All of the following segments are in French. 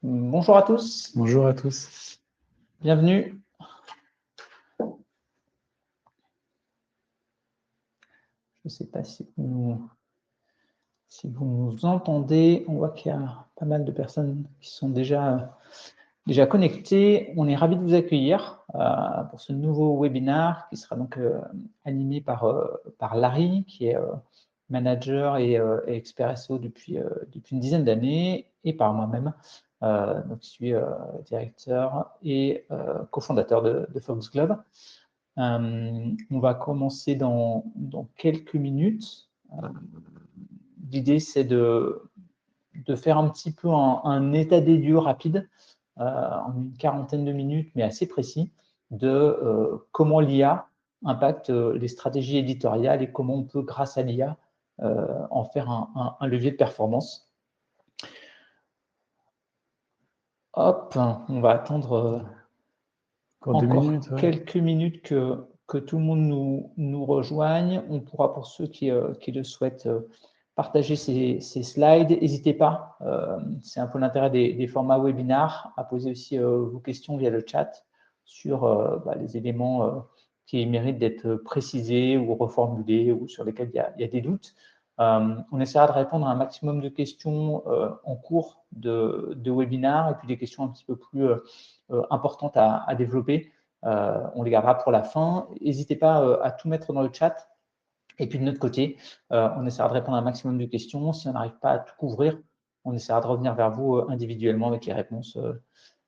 Bonjour à tous. Bonjour à tous. Bienvenue. Je ne sais pas si vous nous entendez. On voit qu'il y a pas mal de personnes qui sont déjà connectées. On est ravis de vous accueillir pour ce nouveau webinaire qui sera donc animé par Larry, qui est manager et expert SEO depuis une dizaine d'années, et par moi-même. Donc, je suis directeur et cofondateur de Foxglove. On va commencer dans quelques minutes. L'idée, c'est de faire un petit peu un état des lieux rapide, en une quarantaine de minutes, mais assez précis, de comment l'IA impacte les stratégies éditoriales et comment on peut, grâce à l'IA, en faire un levier de performance. Hop, on va attendre encore quelques minutes que tout le monde nous rejoigne. On pourra, pour ceux qui le souhaitent, partager ces slides. N'hésitez pas, c'est un peu l'intérêt des formats webinaires, à poser aussi vos questions via le chat sur les éléments qui méritent d'être précisés ou reformulés ou sur lesquels il y a des doutes. On essaiera de répondre à un maximum de questions en cours de webinaire, et puis des questions un petit peu plus importantes à développer. On les gardera pour la fin. N'hésitez pas à tout mettre dans le chat. Et puis de notre côté, on essaiera de répondre à un maximum de questions. Si on n'arrive pas à tout couvrir, on essaiera de revenir vers vous individuellement avec les réponses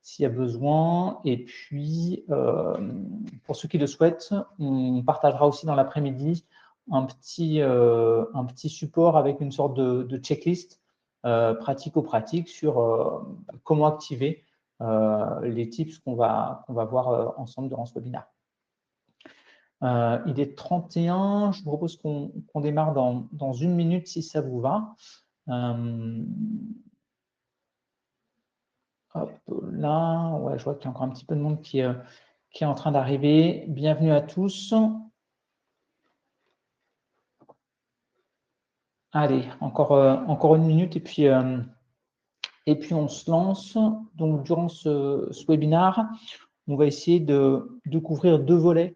s'il y a besoin. Et puis, pour ceux qui le souhaitent, on partagera aussi dans l'après-midi un petit support avec une sorte de checklist pratico-pratique sur comment activer les tips qu'on va voir ensemble durant ce webinaire. Il est 31, je vous propose qu'on démarre dans une minute si ça vous va. Hop là, ouais, je vois qu'il y a encore un petit peu de monde qui est en train d'arriver. Bienvenue à tous. Allez, encore une minute et puis on se lance. Donc, durant ce webinaire, on va essayer de couvrir deux volets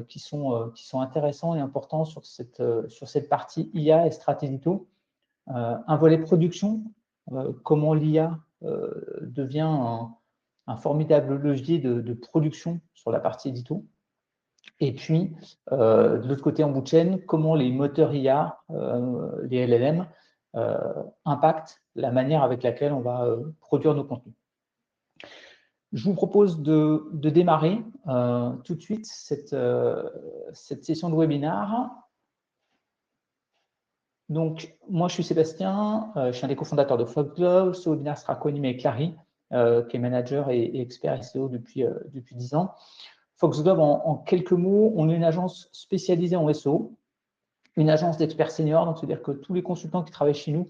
qui sont intéressants et importants sur cette partie IA et Stratédito. Un volet production, comment l'IA devient un formidable levier de production sur la partie édito. Et puis, de l'autre côté, en bout de chaîne, comment les moteurs IA, les LLM, impactent la manière avec laquelle on va produire nos contenus. Je vous propose de démarrer tout de suite cette session de webinaire. Donc, moi, je suis Sébastien, je suis un des cofondateurs de Foxglove. Ce webinaire sera co-animé avec Larry, qui est manager et expert SEO depuis 10 ans. Foxglove, en quelques mots, on est une agence spécialisée en SEO, une agence d'experts seniors, donc c'est-à-dire que tous les consultants qui travaillent chez nous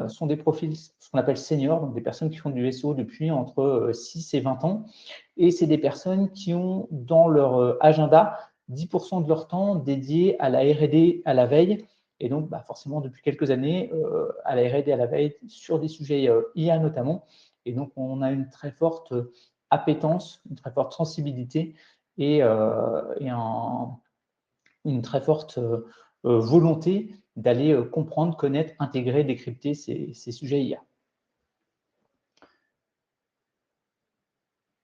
sont des profils, ce qu'on appelle seniors, donc des personnes qui font du SEO depuis entre 6 et 20 ans. Et c'est des personnes qui ont dans leur agenda 10% de leur temps dédié à la R&D, à la veille. Et donc, forcément, depuis quelques années, à la R&D, à la veille, sur des sujets IA notamment. Et donc, on a une très forte appétence, une très forte sensibilité et une très forte volonté d'aller comprendre, connaître, intégrer, décrypter ces sujets IA.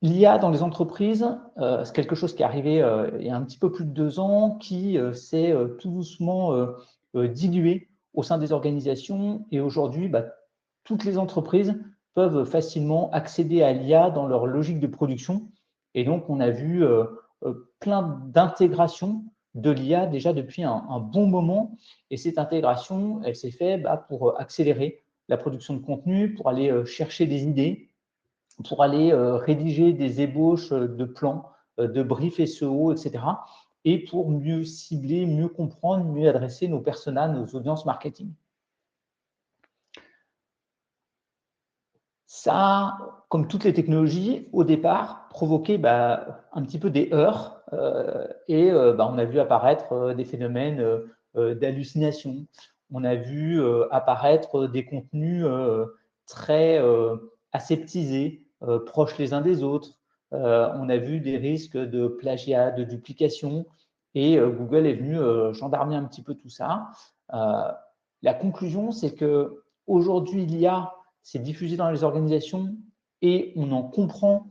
L'IA dans les entreprises, c'est quelque chose qui est arrivé il y a un petit peu plus de 2 ans, qui s'est tout doucement dilué au sein des organisations. Et aujourd'hui, toutes les entreprises peuvent facilement accéder à l'IA dans leur logique de production. Et donc, on a vu plein d'intégrations de l'IA déjà depuis un bon moment. Et cette intégration, elle s'est faite pour accélérer la production de contenu, pour aller chercher des idées, pour aller rédiger des ébauches de plans, de briefs SEO, etc. Et pour mieux cibler, mieux comprendre, mieux adresser nos personas, nos audiences marketing. Ça a, comme toutes les technologies, au départ, provoqué un petit peu des heurts et on a vu apparaître des phénomènes d'hallucination. On a vu apparaître des contenus très aseptisés, proches les uns des autres. On a vu des risques de plagiat, de duplication, et Google est venu gendarmer un petit peu tout ça. La conclusion, c'est qu'aujourd'hui, l'IA s'est diffusée dans les organisations et on en comprend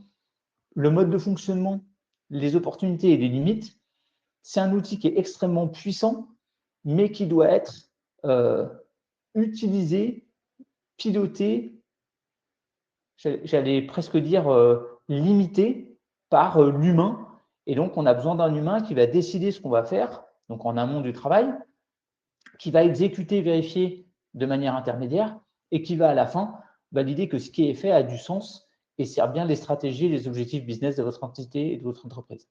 le mode de fonctionnement, les opportunités et les limites. C'est un outil qui est extrêmement puissant, mais qui doit être utilisé, piloté, j'allais presque dire limité par l'humain. Et donc, on a besoin d'un humain qui va décider ce qu'on va faire, donc en amont du travail, qui va exécuter, vérifier de manière intermédiaire et qui va à la fin valider que ce qui est fait a du sens et sert bien les stratégies et les objectifs business de votre entité et de votre entreprise.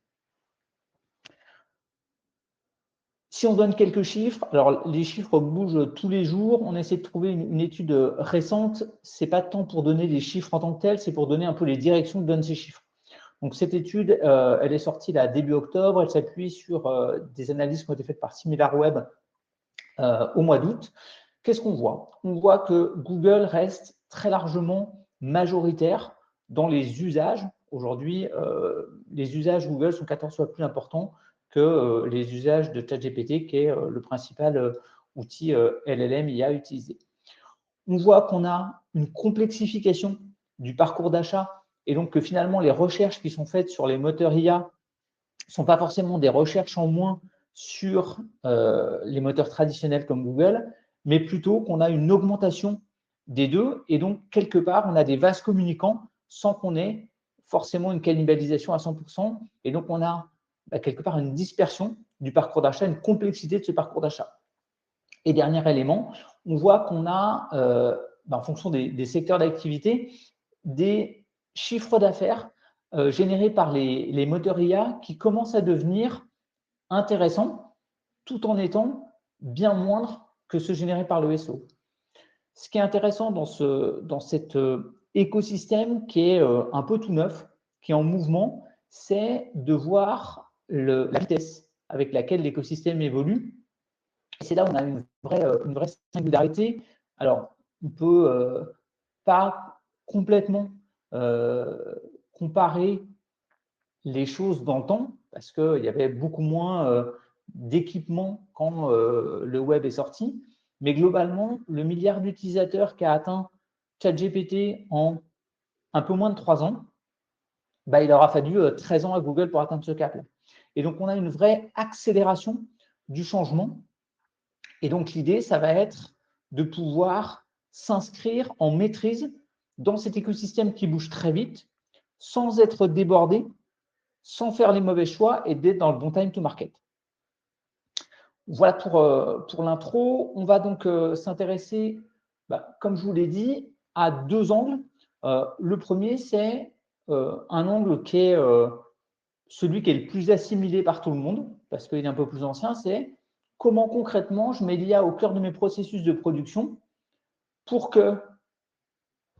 Si on donne quelques chiffres, alors les chiffres bougent tous les jours, on essaie de trouver une étude récente, ce n'est pas tant pour donner les chiffres en tant que tels, c'est pour donner un peu les directions que donnent ces chiffres. Donc cette étude, elle est sortie là début octobre, elle s'appuie sur des analyses qui ont été faites par SimilarWeb au mois d'août. Qu'est-ce qu'on voit? On voit que Google reste très largement majoritaire dans les usages. Aujourd'hui, les usages Google sont 14 fois plus importants que les usages de ChatGPT, qui est le principal outil LLM IA utilisé. On voit qu'on a une complexification du parcours d'achat et donc que finalement, les recherches qui sont faites sur les moteurs IA ne sont pas forcément des recherches en moins sur les moteurs traditionnels comme Google, mais plutôt qu'on a une augmentation des deux et donc, quelque part, on a des vases communicants sans qu'on ait forcément une cannibalisation à 100%. Et donc, on a quelque part une dispersion du parcours d'achat, une complexité de ce parcours d'achat. Et dernier élément, on voit qu'on a, en fonction des secteurs d'activité, des chiffres d'affaires générés par les moteurs IA qui commencent à devenir intéressants tout en étant bien moindres que ceux générés par le SEO. Ce qui est intéressant dans cet écosystème qui est un peu tout neuf, qui est en mouvement, c'est de voir la vitesse avec laquelle l'écosystème évolue. Et c'est là où on a une vraie singularité. Alors, on ne peut pas complètement comparer les choses dans le temps, parce qu'il y avait beaucoup moins d'équipements quand le web est sorti. Mais globalement, le milliard d'utilisateurs qu'a atteint ChatGPT en un peu moins de 3 ans, il aura fallu 13 ans à Google pour atteindre ce cap-là. Et donc, on a une vraie accélération du changement. Et donc, l'idée, ça va être de pouvoir s'inscrire en maîtrise dans cet écosystème qui bouge très vite, sans être débordé, sans faire les mauvais choix et d'être dans le bon time to market. Voilà pour l'intro. On va donc s'intéresser, comme je vous l'ai dit, à 2 angles. Le premier, c'est un angle qui est celui qui est le plus assimilé par tout le monde, parce qu'il est un peu plus ancien, c'est comment concrètement je mets l'IA au cœur de mes processus de production pour que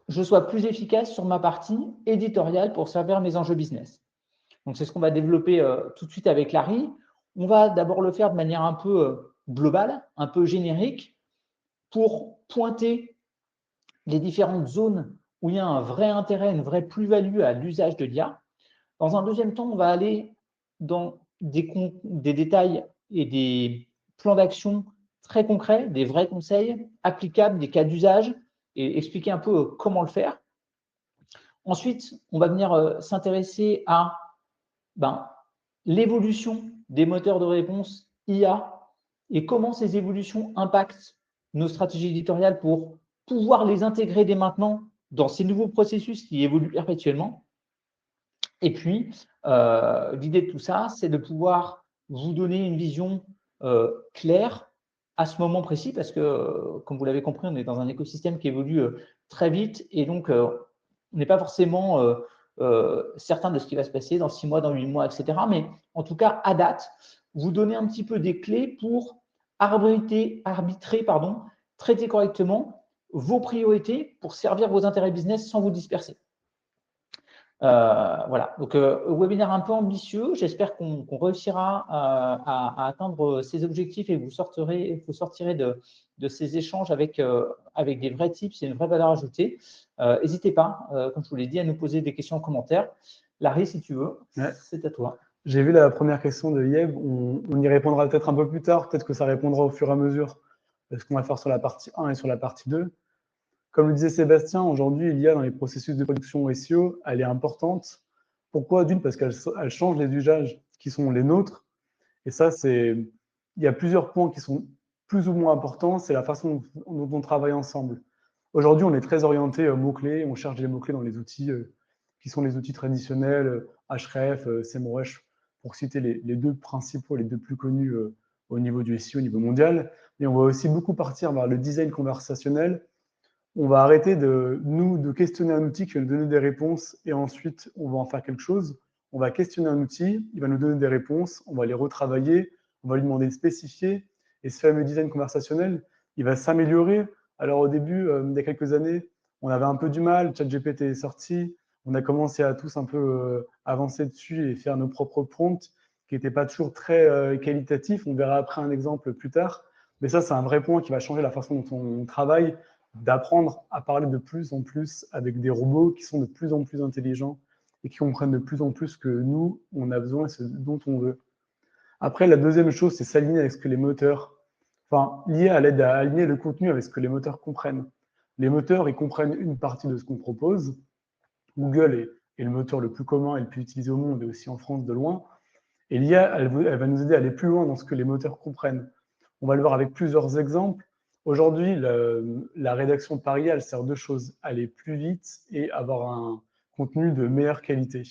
je sois plus efficace sur ma partie éditoriale pour servir mes enjeux business. Donc, c'est ce qu'on va développer tout de suite avec Larry. On va d'abord le faire de manière un peu globale, un peu générique, pour pointer les différentes zones où il y a un vrai intérêt, une vraie plus-value à l'usage de l'IA. Dans un deuxième temps, on va aller dans des détails et des plans d'action très concrets, des vrais conseils applicables, des cas d'usage, et expliquer un peu comment le faire. Ensuite, on va venir s'intéresser à l'évolution des moteurs de réponse IA et comment ces évolutions impactent nos stratégies éditoriales pour pouvoir les intégrer dès maintenant dans ces nouveaux processus qui évoluent perpétuellement. Et puis, l'idée de tout ça, c'est de pouvoir vous donner une vision claire à ce moment précis, parce que, comme vous l'avez compris, on est dans un écosystème qui évolue très vite, et donc on n'est pas forcément certain de ce qui va se passer dans 6 mois, dans 8 mois, etc. Mais en tout cas, à date, vous donnez un petit peu des clés pour arbitrer, traiter correctement vos priorités pour servir vos intérêts business sans vous disperser. Voilà, donc webinaire un peu ambitieux. J'espère qu'on réussira à atteindre ces objectifs et vous sortirez de ces échanges avec des vrais tips et une vraie valeur ajoutée. N'hésitez pas, comme je vous l'ai dit, à nous poser des questions en commentaire. Larry, si tu veux, c'est à toi. J'ai vu la première question de Yeb. On y répondra peut-être un peu plus tard. Peut-être que ça répondra au fur et à mesure de ce qu'on va faire sur la partie 1 et sur la partie 2. Comme le disait Sébastien, aujourd'hui, il y a dans les processus de production SEO, elle est importante. Pourquoi? D'une, parce qu'elle change les usages qui sont les nôtres. Et ça, il y a plusieurs points qui sont plus ou moins importants. C'est la façon dont on travaille ensemble. Aujourd'hui, on est très orienté mots-clés. On cherche des mots-clés dans les outils qui sont les outils traditionnels, Href, SEMrush, pour citer les deux principaux, les deux plus connus au niveau du SEO, au niveau mondial. Mais on va aussi beaucoup partir vers le design conversationnel. On va arrêter de questionner un outil qui va nous donner des réponses et ensuite on va en faire quelque chose. On va questionner un outil, il va nous donner des réponses, on va les retravailler, on va lui demander de spécifier et ce fameux design conversationnel, il va s'améliorer. Alors au début, il y a quelques années, on avait un peu du mal, ChatGPT est sorti, on a commencé à tous un peu avancer dessus et faire nos propres prompts qui n'étaient pas toujours très qualitatifs. On verra après un exemple plus tard. Mais ça, c'est un vrai point qui va changer la façon dont on travaille, d'apprendre à parler de plus en plus avec des robots qui sont de plus en plus intelligents et qui comprennent de plus en plus que nous, on a besoin et ce dont on veut. Après, la deuxième chose, c'est s'aligner avec ce que les moteurs, enfin, l'IA l'aide à aligner le contenu avec ce que les moteurs comprennent. Les moteurs, ils comprennent une partie de ce qu'on propose. Google est le moteur le plus commun et le plus utilisé au monde, et aussi en France de loin. Et l'IA, elle va nous aider à aller plus loin dans ce que les moteurs comprennent. On va le voir avec plusieurs exemples. Aujourd'hui, la rédaction par IA, elle sert à deux choses, aller plus vite et avoir un contenu de meilleure qualité.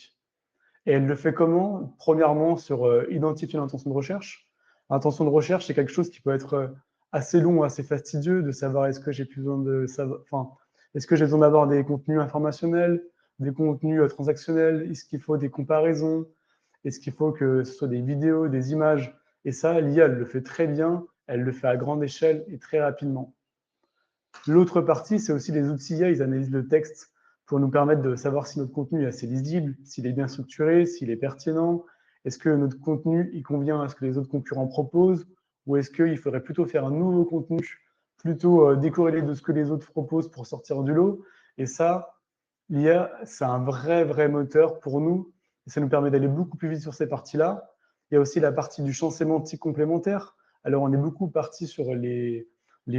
Et elle le fait comment? Premièrement, sur identifier l'intention de recherche. L'intention de recherche, c'est quelque chose qui peut être assez long ou assez fastidieux, de savoir est-ce que j'ai besoin de savoir, enfin, est-ce que j'ai besoin d'avoir des contenus informationnels, des contenus transactionnels, est-ce qu'il faut des comparaisons, est-ce qu'il faut que ce soit des vidéos, des images? Et ça, l'IA, elle le fait très bien, elle le fait à grande échelle et très rapidement. L'autre partie, c'est aussi les outils IA, ils analysent le texte pour nous permettre de savoir si notre contenu est assez lisible, s'il est bien structuré, s'il est pertinent, est-ce que notre contenu il convient à ce que les autres concurrents proposent, ou est-ce qu'il faudrait plutôt faire un nouveau contenu, plutôt décorrélé de ce que les autres proposent pour sortir du lot. Et ça, l'IA, c'est un vrai moteur pour nous, et ça nous permet d'aller beaucoup plus vite sur ces parties-là. Il y a aussi la partie du champ sémantique complémentaire. Alors, on est beaucoup parti sur les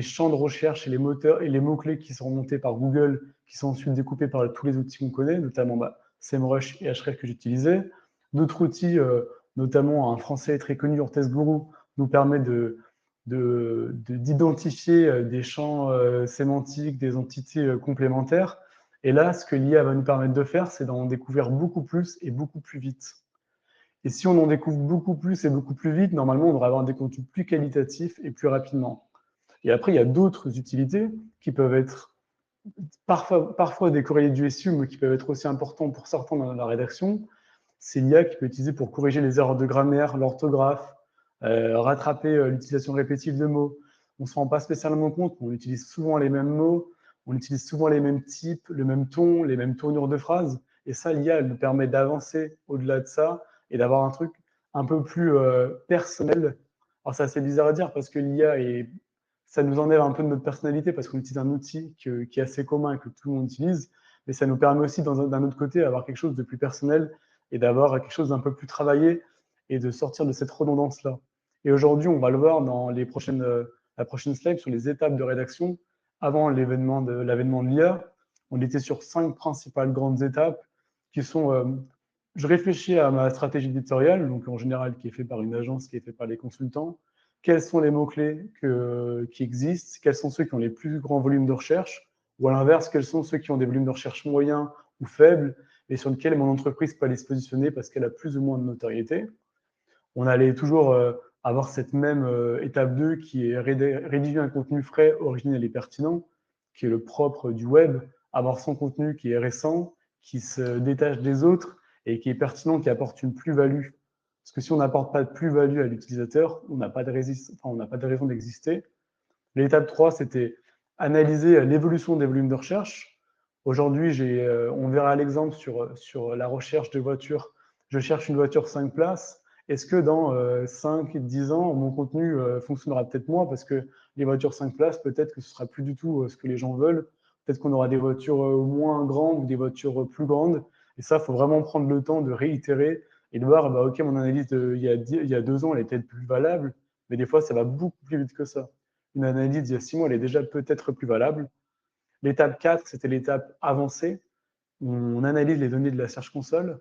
champs de recherche et les moteurs et les mots-clés qui sont montés par Google, qui sont ensuite découpés par tous les outils qu'on connaît, notamment SEMrush et Href que j'utilisais. D'autres outils, notamment un français très connu, Orthez Guru, nous permet d'identifier des champs sémantiques, des entités complémentaires. Et là, ce que l'IA va nous permettre de faire, c'est d'en découvrir beaucoup plus et beaucoup plus vite. Et si on en découvre beaucoup plus et beaucoup plus vite, normalement, on devrait avoir des contenus plus qualitatifs et plus rapidement. Et après, il y a d'autres utilités qui peuvent être parfois décorrélées du SEO, mais qui peuvent être aussi importants pour certains dans la rédaction. C'est l'IA qui peut être utilisée pour corriger les erreurs de grammaire, l'orthographe, rattraper l'utilisation répétitive de mots. On ne se rend pas spécialement compte, mais on utilise souvent les mêmes mots, on utilise souvent les mêmes types, le même ton, les mêmes tournures de phrases. Et ça, l'IA, elle nous permet d'avancer au-delà de ça et d'avoir un truc un peu plus personnel. Alors, c'est assez bizarre à dire parce que l'IA, ça nous enlève un peu de notre personnalité parce qu'on utilise un outil qui est assez commun et que tout le monde utilise. Mais ça nous permet aussi, d'un autre côté, d'avoir quelque chose de plus personnel et d'avoir quelque chose d'un peu plus travaillé et de sortir de cette redondance-là. Et aujourd'hui, on va le voir dans la prochaine slide sur les étapes de rédaction. Avant l'avènement de l'IA, on était sur 5 principales grandes étapes qui sont je réfléchis à ma stratégie éditoriale, donc en général qui est faite par une agence, qui est faite par les consultants. Quels sont les mots-clés qui existent? Quels sont ceux qui ont les plus grands volumes de recherche? Ou à l'inverse, quels sont ceux qui ont des volumes de recherche moyens ou faibles et sur lesquels mon entreprise peut aller se positionner parce qu'elle a plus ou moins de notoriété? On allait toujours avoir cette même étape 2 qui est rédiger un contenu frais, original et pertinent, qui est le propre du web, avoir son contenu qui est récent, qui se détache des autres et qui est pertinent, qui apporte une plus-value. Parce que si on n'apporte pas de plus-value à l'utilisateur, on n'a pas de raison d'exister. L'étape 3, c'était analyser l'évolution des volumes de recherche. Aujourd'hui, on verra l'exemple sur la recherche de voitures. Je cherche une voiture 5 places. Est-ce que dans 5, 10 ans, mon contenu fonctionnera peut-être moins parce que les voitures 5 places, peut-être que ce sera plus du tout ce que les gens veulent. Peut-être qu'on aura des voitures moins grandes ou des voitures plus grandes. Et ça, il faut vraiment prendre le temps de réitérer et de voir, bah, OK, mon analyse il y a 2 ans, elle est peut-être plus valable, mais des fois, ça va beaucoup plus vite que ça. Une analyse il y a 6 mois, elle est déjà peut-être plus valable. L'étape 4, c'était l'étape avancée, où on analyse les données de la Search Console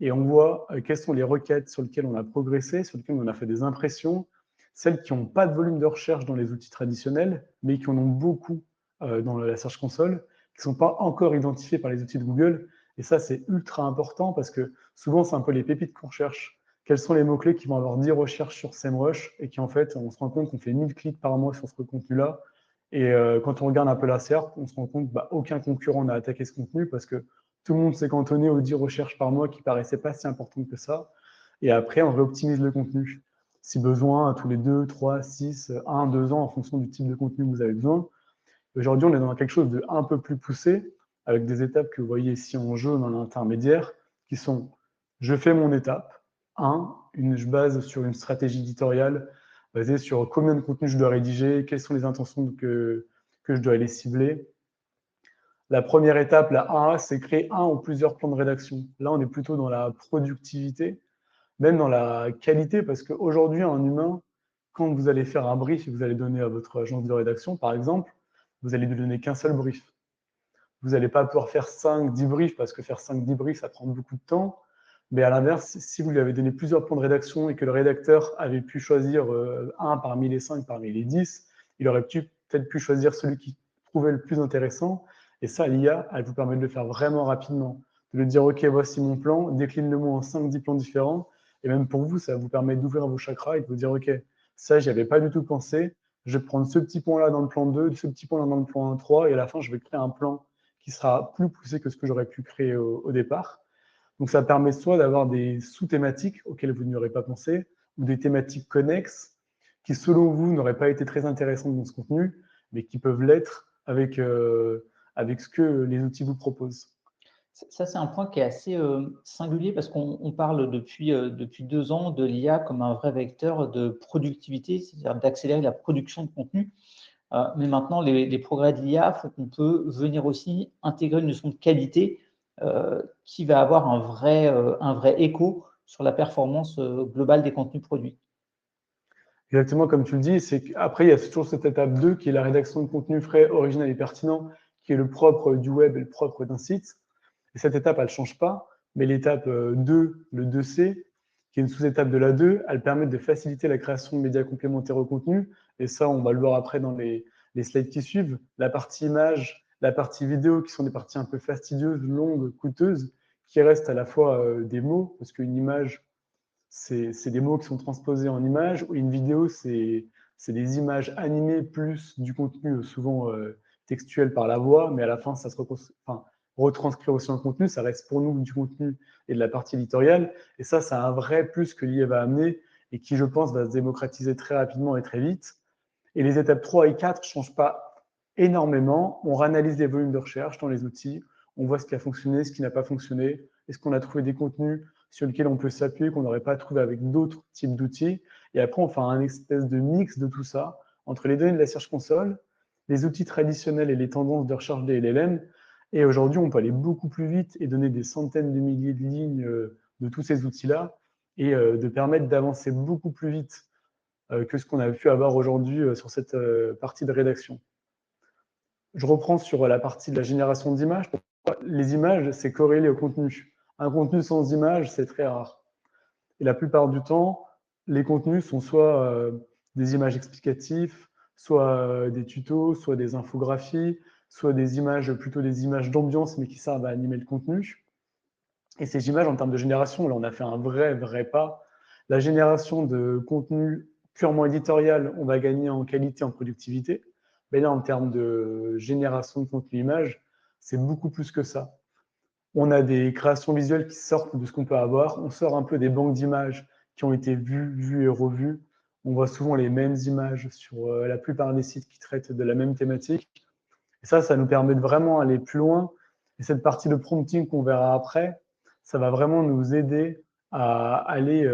et on voit quelles sont les requêtes sur lesquelles on a progressé, sur lesquelles on a fait des impressions, celles qui n'ont pas de volume de recherche dans les outils traditionnels, mais qui en ont beaucoup dans la Search Console, qui ne sont pas encore identifiées par les outils de Google. Et ça, c'est ultra important parce que souvent, c'est un peu les pépites qu'on recherche. Quels sont les mots-clés qui vont avoir 10 recherches sur SEMrush et qui, en fait, on se rend compte qu'on fait 1000 clics par mois sur ce contenu-là. Et quand on regarde un peu la SERP, on se rend compte qu'aucun aucun concurrent n'a attaqué ce contenu parce que tout le monde s'est cantonné aux 10 recherches par mois qui paraissaient pas si importantes que ça. Et après, on réoptimise le contenu. Si besoin, tous les 2, 3, 6, 1, 2 ans, en fonction du type de contenu que vous avez besoin. Aujourd'hui, on est dans quelque chose de un peu plus poussé, avec des étapes que vous voyez ici en jaune en intermédiaire, qui sont, je fais mon étape 1, je base sur une stratégie éditoriale basée sur combien de contenu je dois rédiger, quelles sont les intentions que je dois aller cibler. La première étape, la 1A, c'est créer un ou plusieurs plans de rédaction. Là, on est plutôt dans la productivité, même dans la qualité, parce qu'aujourd'hui, un humain, quand vous allez faire un brief et vous allez donner à votre agence de rédaction, par exemple, vous allez lui donner qu'un seul brief. Vous n'allez pas pouvoir faire 5, 10 briefs, parce que faire 5, 10 briefs, ça prend beaucoup de temps. Mais à l'inverse, si vous lui avez donné plusieurs plans de rédaction et que le rédacteur avait pu choisir un parmi les 5, parmi les 10, il aurait peut-être pu choisir celui qui trouvait le plus intéressant. Et ça, l'IA, elle vous permet de le faire vraiment rapidement. De lui dire, OK, voici mon plan, décline-le-moi en 5, 10 plans différents. Et même pour vous, ça vous permet d'ouvrir vos chakras et de vous dire, OK, ça, j'y avais pas du tout pensé. Je vais prendre ce petit point-là dans le plan 2, ce petit point-là dans le plan 3, et à la fin, je vais créer un plan qui sera plus poussé que ce que j'aurais pu créer au départ. Donc, ça permet soit d'avoir des sous-thématiques auxquelles vous n'y aurez pas pensé, ou des thématiques connexes qui, selon vous, n'auraient pas été très intéressantes dans ce contenu, mais qui peuvent l'être avec ce que les outils vous proposent. Ça, c'est un point qui est assez singulier parce qu'on parle depuis 2 ans de l'IA comme un vrai vecteur de productivité, c'est-à-dire d'accélérer la production de contenu. Mais maintenant, les progrès de l'IA font qu'on peut venir aussi intégrer une notion de qualité qui va avoir un vrai écho sur la performance globale des contenus produits. Exactement comme tu le dis, c'est qu'après, il y a toujours cette étape 2 qui est la rédaction de contenu frais, original et pertinent, qui est le propre du web et le propre d'un site. Et cette étape, elle ne change pas, mais l'étape 2, le 2C, qui est une sous-étape de la 2, elle permet de faciliter la création de médias complémentaires au contenu. Et ça, on va le voir après dans les slides qui suivent. La partie image, la partie vidéo, qui sont des parties un peu fastidieuses, longues, coûteuses, qui restent à la fois des mots, parce qu'une image, c'est des mots qui sont transposés en images, ou une vidéo, c'est des images animées plus du contenu souvent textuel par la voix, mais à la fin, ça se retranscrire aussi en contenu, ça reste pour nous du contenu et de la partie éditoriale. Et ça, c'est un vrai plus que l'IA va amener et qui, je pense, va se démocratiser très rapidement et très vite. Et les étapes 3 et 4 ne changent pas énormément. On réanalyse les volumes de recherche dans les outils, on voit ce qui a fonctionné, ce qui n'a pas fonctionné, est-ce qu'on a trouvé des contenus sur lesquels on peut s'appuyer qu'on n'aurait pas trouvé avec d'autres types d'outils. Et après, on fait un espèce de mix de tout ça entre les données de la Search Console, les outils traditionnels et les tendances de recherche des LLM. Et aujourd'hui, on peut aller beaucoup plus vite et donner des centaines de milliers de lignes de tous ces outils-là et de permettre d'avancer beaucoup plus vite que ce qu'on a pu avoir aujourd'hui sur cette partie de rédaction. Je reprends sur la partie de la génération d'images. Les images, c'est corrélé au contenu. Un contenu sans images, c'est très rare. Et la plupart du temps, les contenus sont soit des images explicatives, soit des tutos, soit des infographies, soit des images, plutôt des images d'ambiance, mais qui servent à animer le contenu. Et ces images, en termes de génération, là, on a fait un vrai pas. La génération de contenu purement éditorial, on va gagner en qualité, en productivité. Mais là, en termes de génération de contenu image, c'est beaucoup plus que ça. On a des créations visuelles qui sortent de ce qu'on peut avoir. On sort un peu des banques d'images qui ont été vues et revues. On voit souvent les mêmes images sur la plupart des sites qui traitent de la même thématique. Et ça nous permet de vraiment aller plus loin Et cette partie de prompting qu'on verra après, ça va vraiment nous aider à aller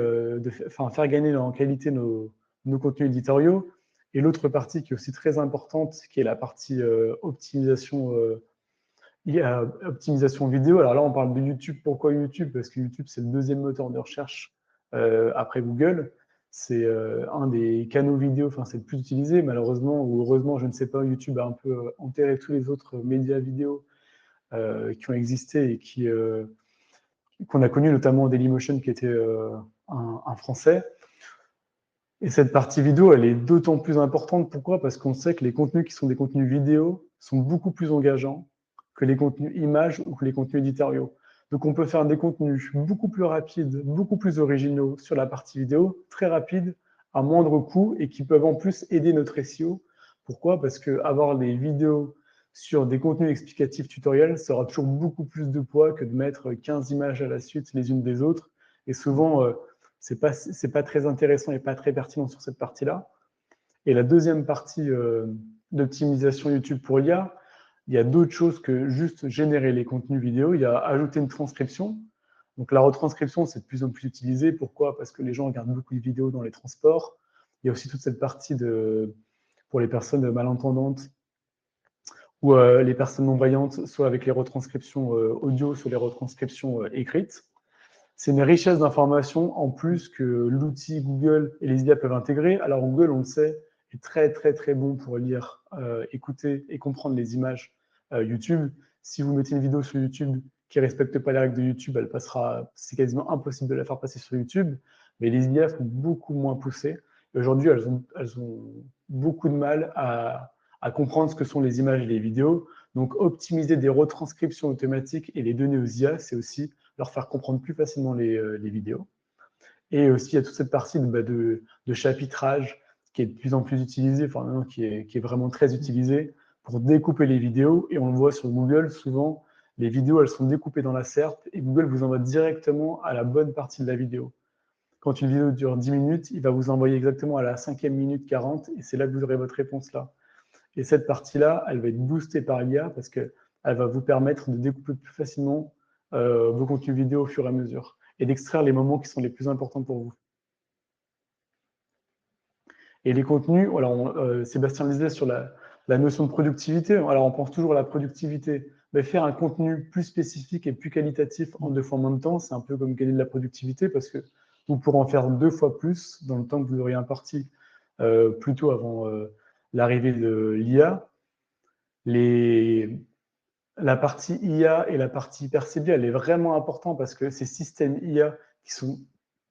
faire gagner en qualité nos contenus éditoriaux. Et l'autre partie qui est aussi très importante, qui est la partie optimisation vidéo. Alors là, on parle de YouTube. Pourquoi YouTube? Parce que YouTube, c'est le deuxième moteur de recherche après Google. C'est un des canaux vidéo, enfin, c'est le plus utilisé. Malheureusement ou heureusement, je ne sais pas, YouTube a un peu enterré tous les autres médias vidéo qui ont existé et qu'on a connu, notamment Dailymotion, qui était un Français. Et cette partie vidéo, elle est d'autant plus importante. Pourquoi? Parce qu'on sait que les contenus qui sont des contenus vidéo sont beaucoup plus engageants que les contenus images ou que les contenus éditoriaux. Donc on peut faire des contenus beaucoup plus rapides, beaucoup plus originaux sur la partie vidéo, très rapides, à moindre coût et qui peuvent en plus aider notre SEO. Pourquoi? Parce que avoir des vidéos sur des contenus explicatifs tutoriels, ça aura toujours beaucoup plus de poids que de mettre 15 images à la suite les unes des autres. Et souvent, c'est pas très intéressant et pas très pertinent sur cette partie-là. Et la deuxième partie d'optimisation YouTube pour l'IA, il y a d'autres choses que juste générer les contenus vidéo. Il y a ajouter une transcription. Donc la retranscription, c'est de plus en plus utilisé. Pourquoi? Parce que les gens regardent beaucoup de vidéos dans les transports. Il y a aussi toute cette partie pour les personnes malentendantes ou les personnes non-voyantes, soit avec les retranscriptions audio, soit les retranscriptions écrites. C'est une richesse d'informations en plus que l'outil Google et les IA peuvent intégrer. Alors Google, on le sait, est très très très bon pour lire, écouter et comprendre les images YouTube. Si vous mettez une vidéo sur YouTube qui ne respecte pas les règles de YouTube, elle passera, c'est quasiment impossible de la faire passer sur YouTube. Mais les IA sont beaucoup moins poussées. Aujourd'hui, elles ont beaucoup de mal à comprendre ce que sont les images et les vidéos. Donc optimiser des retranscriptions automatiques et les donner aux IA, c'est aussi leur faire comprendre plus facilement les vidéos. Et aussi, il y a toute cette partie de chapitrage qui est de plus en plus utilisée, enfin, qui est vraiment très utilisée pour découper les vidéos. Et on le voit sur Google, souvent, les vidéos, elles sont découpées dans la SERP et Google vous envoie directement à la bonne partie de la vidéo. Quand une vidéo dure 10 minutes, il va vous envoyer exactement à la 5e minute 40 et c'est là que vous aurez votre réponse là. Et cette partie-là, elle va être boostée par l'IA parce qu'elle va vous permettre de découper plus facilement vos contenus vidéo au fur et à mesure et d'extraire les moments qui sont les plus importants pour vous. Et les contenus, alors Sébastien le disait sur la notion de productivité, alors on pense toujours à la productivité, mais faire un contenu plus spécifique et plus qualitatif en 2 fois moins de temps, c'est un peu comme gagner de la productivité parce que vous pourrez en faire 2 fois plus dans le temps que vous auriez imparti plutôt avant l'arrivée de l'IA. La partie IA et la partie percébie, elle est vraiment importante parce que ces systèmes IA qui sont,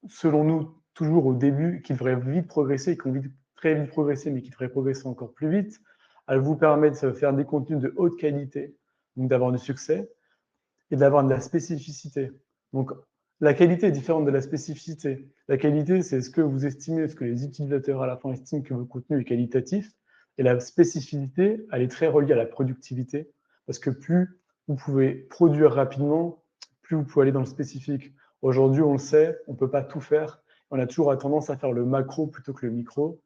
selon nous, toujours au début, qui devraient vite progresser, qui ont très vite progressé, mais qui devraient progresser encore plus vite, elles vous permettent de faire des contenus de haute qualité, donc d'avoir du succès et d'avoir de la spécificité. Donc, la qualité est différente de la spécificité. La qualité, c'est ce que vous estimez, ce que les utilisateurs à la fin estiment que votre contenu est qualitatif. Et la spécificité, elle est très reliée à la productivité, parce que plus vous pouvez produire rapidement, plus vous pouvez aller dans le spécifique. Aujourd'hui, on le sait, on ne peut pas tout faire. On a toujours tendance à faire le macro plutôt que le micro.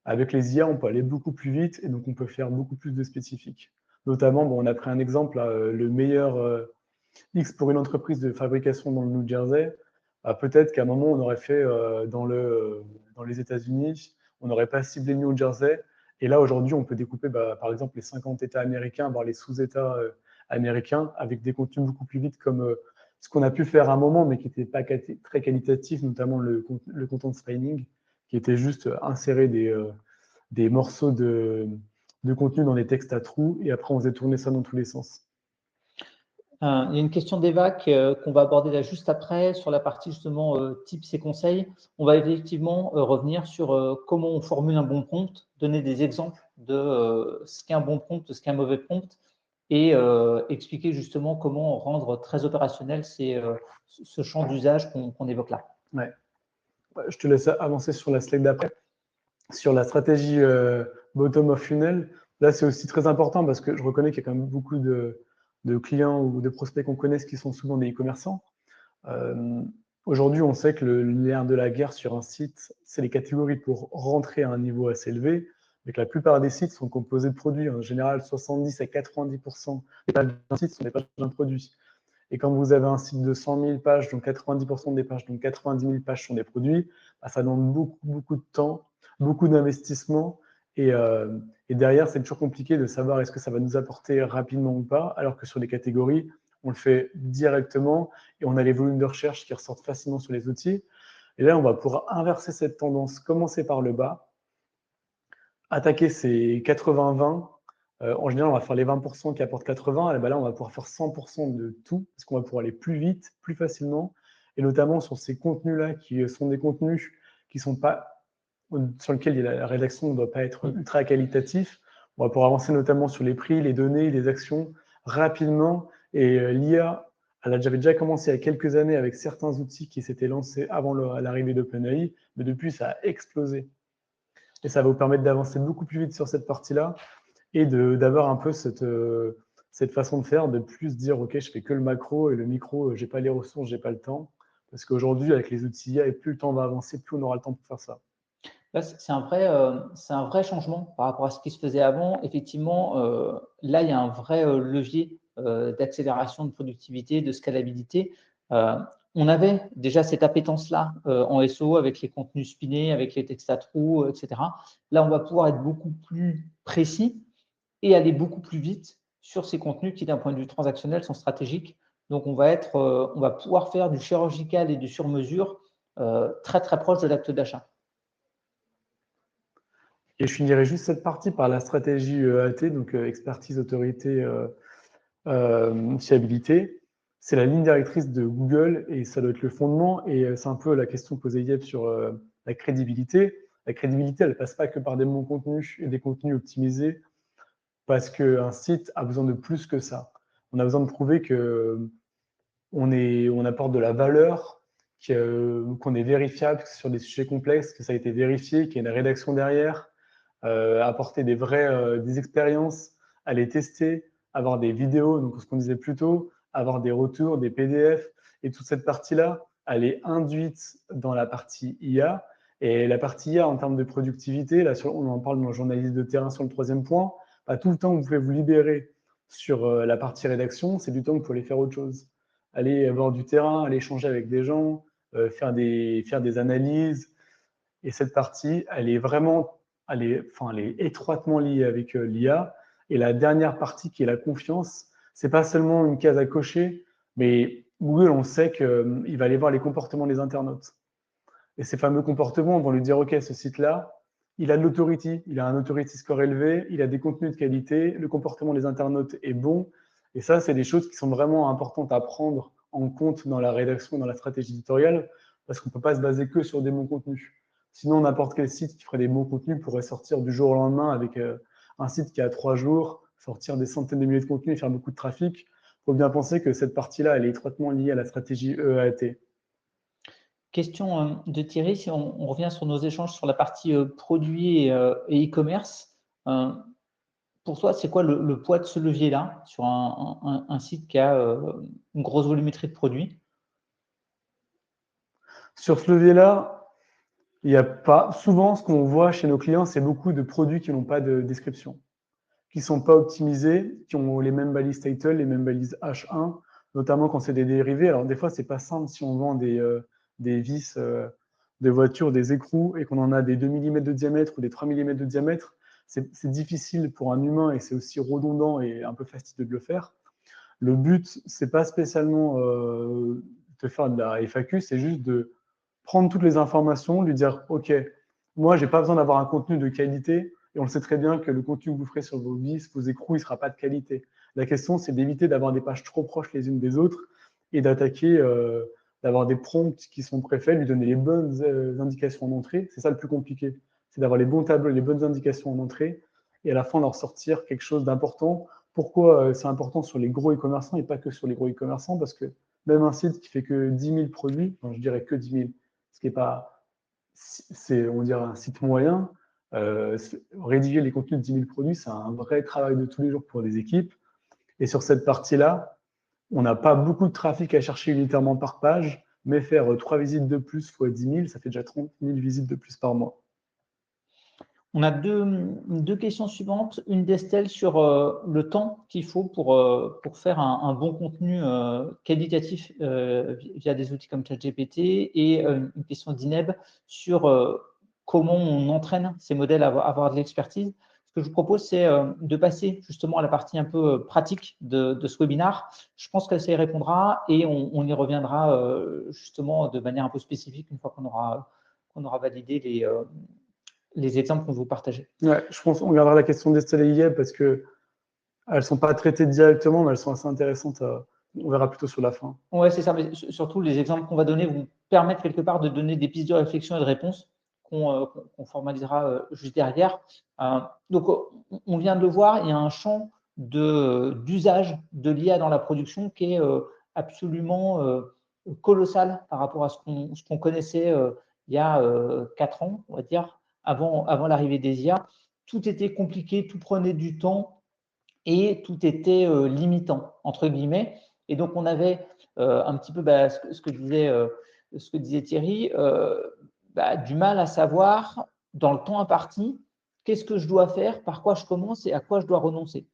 Avec les IA, on peut aller beaucoup plus vite et donc on peut faire beaucoup plus de spécifiques. Notamment, on a pris un exemple, là, le meilleur X pour une entreprise de fabrication dans le New Jersey. Peut-être qu'à un moment, on aurait fait dans les États-Unis, on n'aurait pas ciblé New Jersey. Et là, aujourd'hui, on peut découper, par exemple, les 50 États américains, voire les sous-États américains, avec des contenus beaucoup plus vite, comme ce qu'on a pu faire à un moment, mais qui n'était pas très qualitatif, notamment le content spinning, qui était juste insérer des morceaux de contenu dans des textes à trous, et après, on faisait tourner ça dans tous les sens. Il y a une question d'Eva qu'on va aborder là juste après sur la partie justement tips et conseils. On va effectivement revenir sur comment on formule un bon prompt, donner des exemples de ce qu'est un bon prompt, ce qu'est un mauvais prompt et expliquer justement comment rendre très opérationnel ce champ d'usage qu'on évoque là. Ouais. Je te laisse avancer sur la slide d'après. Sur la stratégie bottom of funnel, là c'est aussi très important parce que je reconnais qu'il y a quand même beaucoup de clients ou de prospects qu'on connaisse qui sont souvent des e-commerçants. Aujourd'hui, on sait que le nerf de la guerre sur un site, c'est les catégories pour rentrer à un niveau assez élevé. Mais que la plupart des sites sont composés de produits. En général, 70 à 90% des pages d'un site sont des pages d'un produit. Et quand vous avez un site de 100 000 pages, donc 90% des pages, donc 90 000 pages sont des produits, bah, ça demande beaucoup, beaucoup de temps, beaucoup d'investissement. Et derrière, c'est toujours compliqué de savoir est-ce que ça va nous apporter rapidement ou pas, alors que sur les catégories, on le fait directement et on a les volumes de recherche qui ressortent facilement sur les outils. Et là, on va pouvoir inverser cette tendance, commencer par le bas, attaquer ces 80-20. En général, on va faire les 20% qui apportent 80. Et ben là, on va pouvoir faire 100% de tout, parce qu'on va pouvoir aller plus vite, plus facilement. Et notamment sur ces contenus-là, qui sont des contenus qui sont pas, sur lesquels la rédaction ne doit pas être ultra qualitatif. On va pouvoir avancer notamment sur les prix, les données, les actions rapidement. Et l'IA, elle avait déjà commencé il y a quelques années avec certains outils qui s'étaient lancés avant l'arrivée d'OpenAI, mais depuis, ça a explosé. Et ça va vous permettre d'avancer beaucoup plus vite sur cette partie-là et d'avoir un peu cette façon de faire, de plus dire, OK, je fais que le macro et le micro, j'ai pas les ressources, j'ai pas le temps. Parce qu'aujourd'hui, avec les outils IA, et plus le temps va avancer, plus on aura le temps pour faire ça. Là, c'est un vrai changement par rapport à ce qui se faisait avant. Effectivement, là, il y a un vrai levier d'accélération de productivité, de scalabilité. On avait déjà cette appétence-là en SEO avec les contenus spinés, avec les textes à trous, etc. Là, on va pouvoir être beaucoup plus précis et aller beaucoup plus vite sur ces contenus qui, d'un point de vue transactionnel, sont stratégiques. Donc, on va pouvoir faire du chirurgical et du sur-mesure très, très proche de l'acte d'achat. Et je finirai juste cette partie par la stratégie EAT, donc expertise, autorité, fiabilité. C'est la ligne directrice de Google et ça doit être le fondement. Et c'est un peu la question posée Yep sur la crédibilité. La crédibilité, elle ne passe pas que par des bons contenus et des contenus optimisés, parce qu'un site a besoin de plus que ça. On a besoin de prouver qu'on apporte de la valeur, qu'on est vérifiable sur des sujets complexes, que ça a été vérifié, qu'il y a une rédaction derrière, apporter des expériences, aller tester, avoir des vidéos, donc ce qu'on disait plus tôt, avoir des retours, des PDF, et toute cette partie-là, elle est induite dans la partie IA. Et la partie IA en termes de productivité, là, on en parle dans le journalisme de terrain sur le 3e point, bah, tout le temps que vous pouvez vous libérer sur la partie rédaction, c'est du temps que vous pouvez aller faire autre chose. Aller voir du terrain, aller échanger avec des gens, faire des analyses. Et cette partie, elle est étroitement liée avec l'IA. Et la dernière partie, qui est la confiance, c'est pas seulement une case à cocher, mais Google, on sait qu'il va aller voir les comportements des internautes. Et ces fameux comportements vont lui dire, OK, ce site-là, il a de l'autorité, il a un authority score élevé, il a des contenus de qualité, le comportement des internautes est bon. Et ça, c'est des choses qui sont vraiment importantes à prendre en compte dans la rédaction, dans la stratégie éditoriale, parce qu'on ne peut pas se baser que sur des bons contenus. Sinon, n'importe quel site qui ferait des bons contenus pourrait sortir du jour au lendemain avec un site qui a 3 jours, sortir des centaines de milliers de contenus et faire beaucoup de trafic. Il faut bien penser que cette partie-là, elle est étroitement liée à la stratégie EAT. Question de Thierry, si on revient sur nos échanges sur la partie produits et e-commerce, pour toi, c'est quoi le poids de ce levier-là sur un site qui a une grosse volumétrie de produits? Sur ce levier-là, il n'y a pas. Souvent, ce qu'on voit chez nos clients, c'est beaucoup de produits qui n'ont pas de description, qui ne sont pas optimisés, qui ont les mêmes balises title, les mêmes balises H1, notamment quand c'est des dérivés. Alors, des fois, ce n'est pas simple si on vend des vis de voiture, des écrous, et qu'on en a des 2 mm de diamètre ou des 3 mm de diamètre. C'est difficile pour un humain et c'est aussi redondant et un peu fastidieux de le faire. Le but, c'est pas spécialement de faire de la FAQ, c'est juste de prendre toutes les informations, lui dire, OK, moi, j'ai pas besoin d'avoir un contenu de qualité, et on le sait très bien que le contenu que vous ferez sur vos vis, vos écrous, il sera pas de qualité. La question, c'est d'éviter d'avoir des pages trop proches les unes des autres et d'attaquer, d'avoir des prompts qui sont préfaits, lui donner les bonnes indications en entrée. C'est ça le plus compliqué, c'est d'avoir les bons tableaux, les bonnes indications en entrée, et à la fin, leur sortir quelque chose d'important. Pourquoi c'est important sur les gros e-commerçants et pas que sur les gros e-commerçants? Parce que même un site qui fait que 10 000 produits, enfin, je dirais que 10 000, ce qui n'est pas, c'est, on dirait, un site moyen. Rédiger les contenus de 10 000 produits, c'est un vrai travail de tous les jours pour des équipes. Et sur cette partie-là, on n'a pas beaucoup de trafic à chercher unitairement par page, mais faire 3 visites de plus fois 10 000, ça fait déjà 30 000 visites de plus par mois. On a deux questions suivantes. Une d'Estelle sur le temps qu'il faut pour faire un bon contenu qualitatif via des outils comme ChatGPT, et une question d'Ineb sur comment on entraîne ces modèles à avoir de l'expertise. Ce que je vous propose, c'est de passer justement à la partie un peu pratique de ce webinaire. Je pense que ça y répondra et on y reviendra justement de manière un peu spécifique une fois qu'on aura validé les exemples qu'on vous partageait. Ouais, je pense qu'on regardera la question d'Estelle et Yeb parce qu'elles ne sont pas traitées directement, mais elles sont assez intéressantes. On verra plutôt sur la fin. Oui, c'est ça, mais surtout les exemples qu'on va donner vont permettre quelque part de donner des pistes de réflexion et de réponse qu'on formalisera juste derrière. Donc, on vient de le voir, il y a un champ d'usage de l'IA dans la production qui est absolument colossal par rapport à ce qu'on connaissait il y a 4 ans, on va dire, avant l'arrivée des IA. Tout était compliqué, tout prenait du temps et tout était limitant, entre guillemets. Et donc, on avait un petit peu ce que disait Thierry, du mal à savoir, dans le temps imparti, qu'est-ce que je dois faire, par quoi je commence et à quoi je dois renoncer.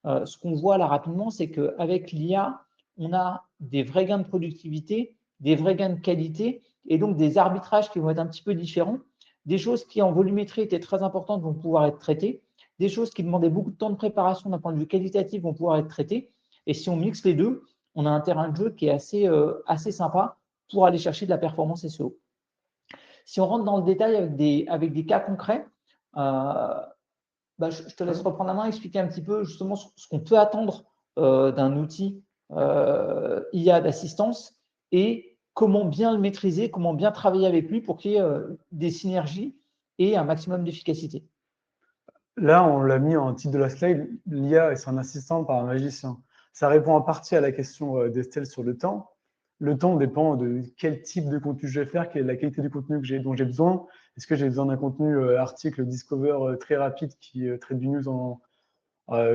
Ce qu'on voit là rapidement, c'est qu'avec l'IA, on a des vrais gains de productivité, des vrais gains de qualité, et donc des arbitrages qui vont être un petit peu différents. Des choses qui, en volumétrie, étaient très importantes vont pouvoir être traitées. Des choses qui demandaient beaucoup de temps de préparation d'un point de vue qualitatif vont pouvoir être traitées. Et si on mixe les deux, on a un terrain de jeu qui est assez sympa pour aller chercher de la performance SEO. Si on rentre dans le détail avec des cas concrets, je te laisse reprendre la main, expliquer un petit peu justement ce qu'on peut attendre d'un outil IA d'assistance et comment bien le maîtriser, comment bien travailler avec lui pour qu'il y ait des synergies et un maximum d'efficacité. Là, on l'a mis en titre de la slide, l'IA est un assistant par un magicien. Ça répond en partie à la question d'Estelle sur le temps. Le temps dépend de quel type de contenu je vais faire, quelle est la qualité du contenu dont j'ai besoin. Est-ce que j'ai besoin d'un contenu article Discover très rapide qui traite du news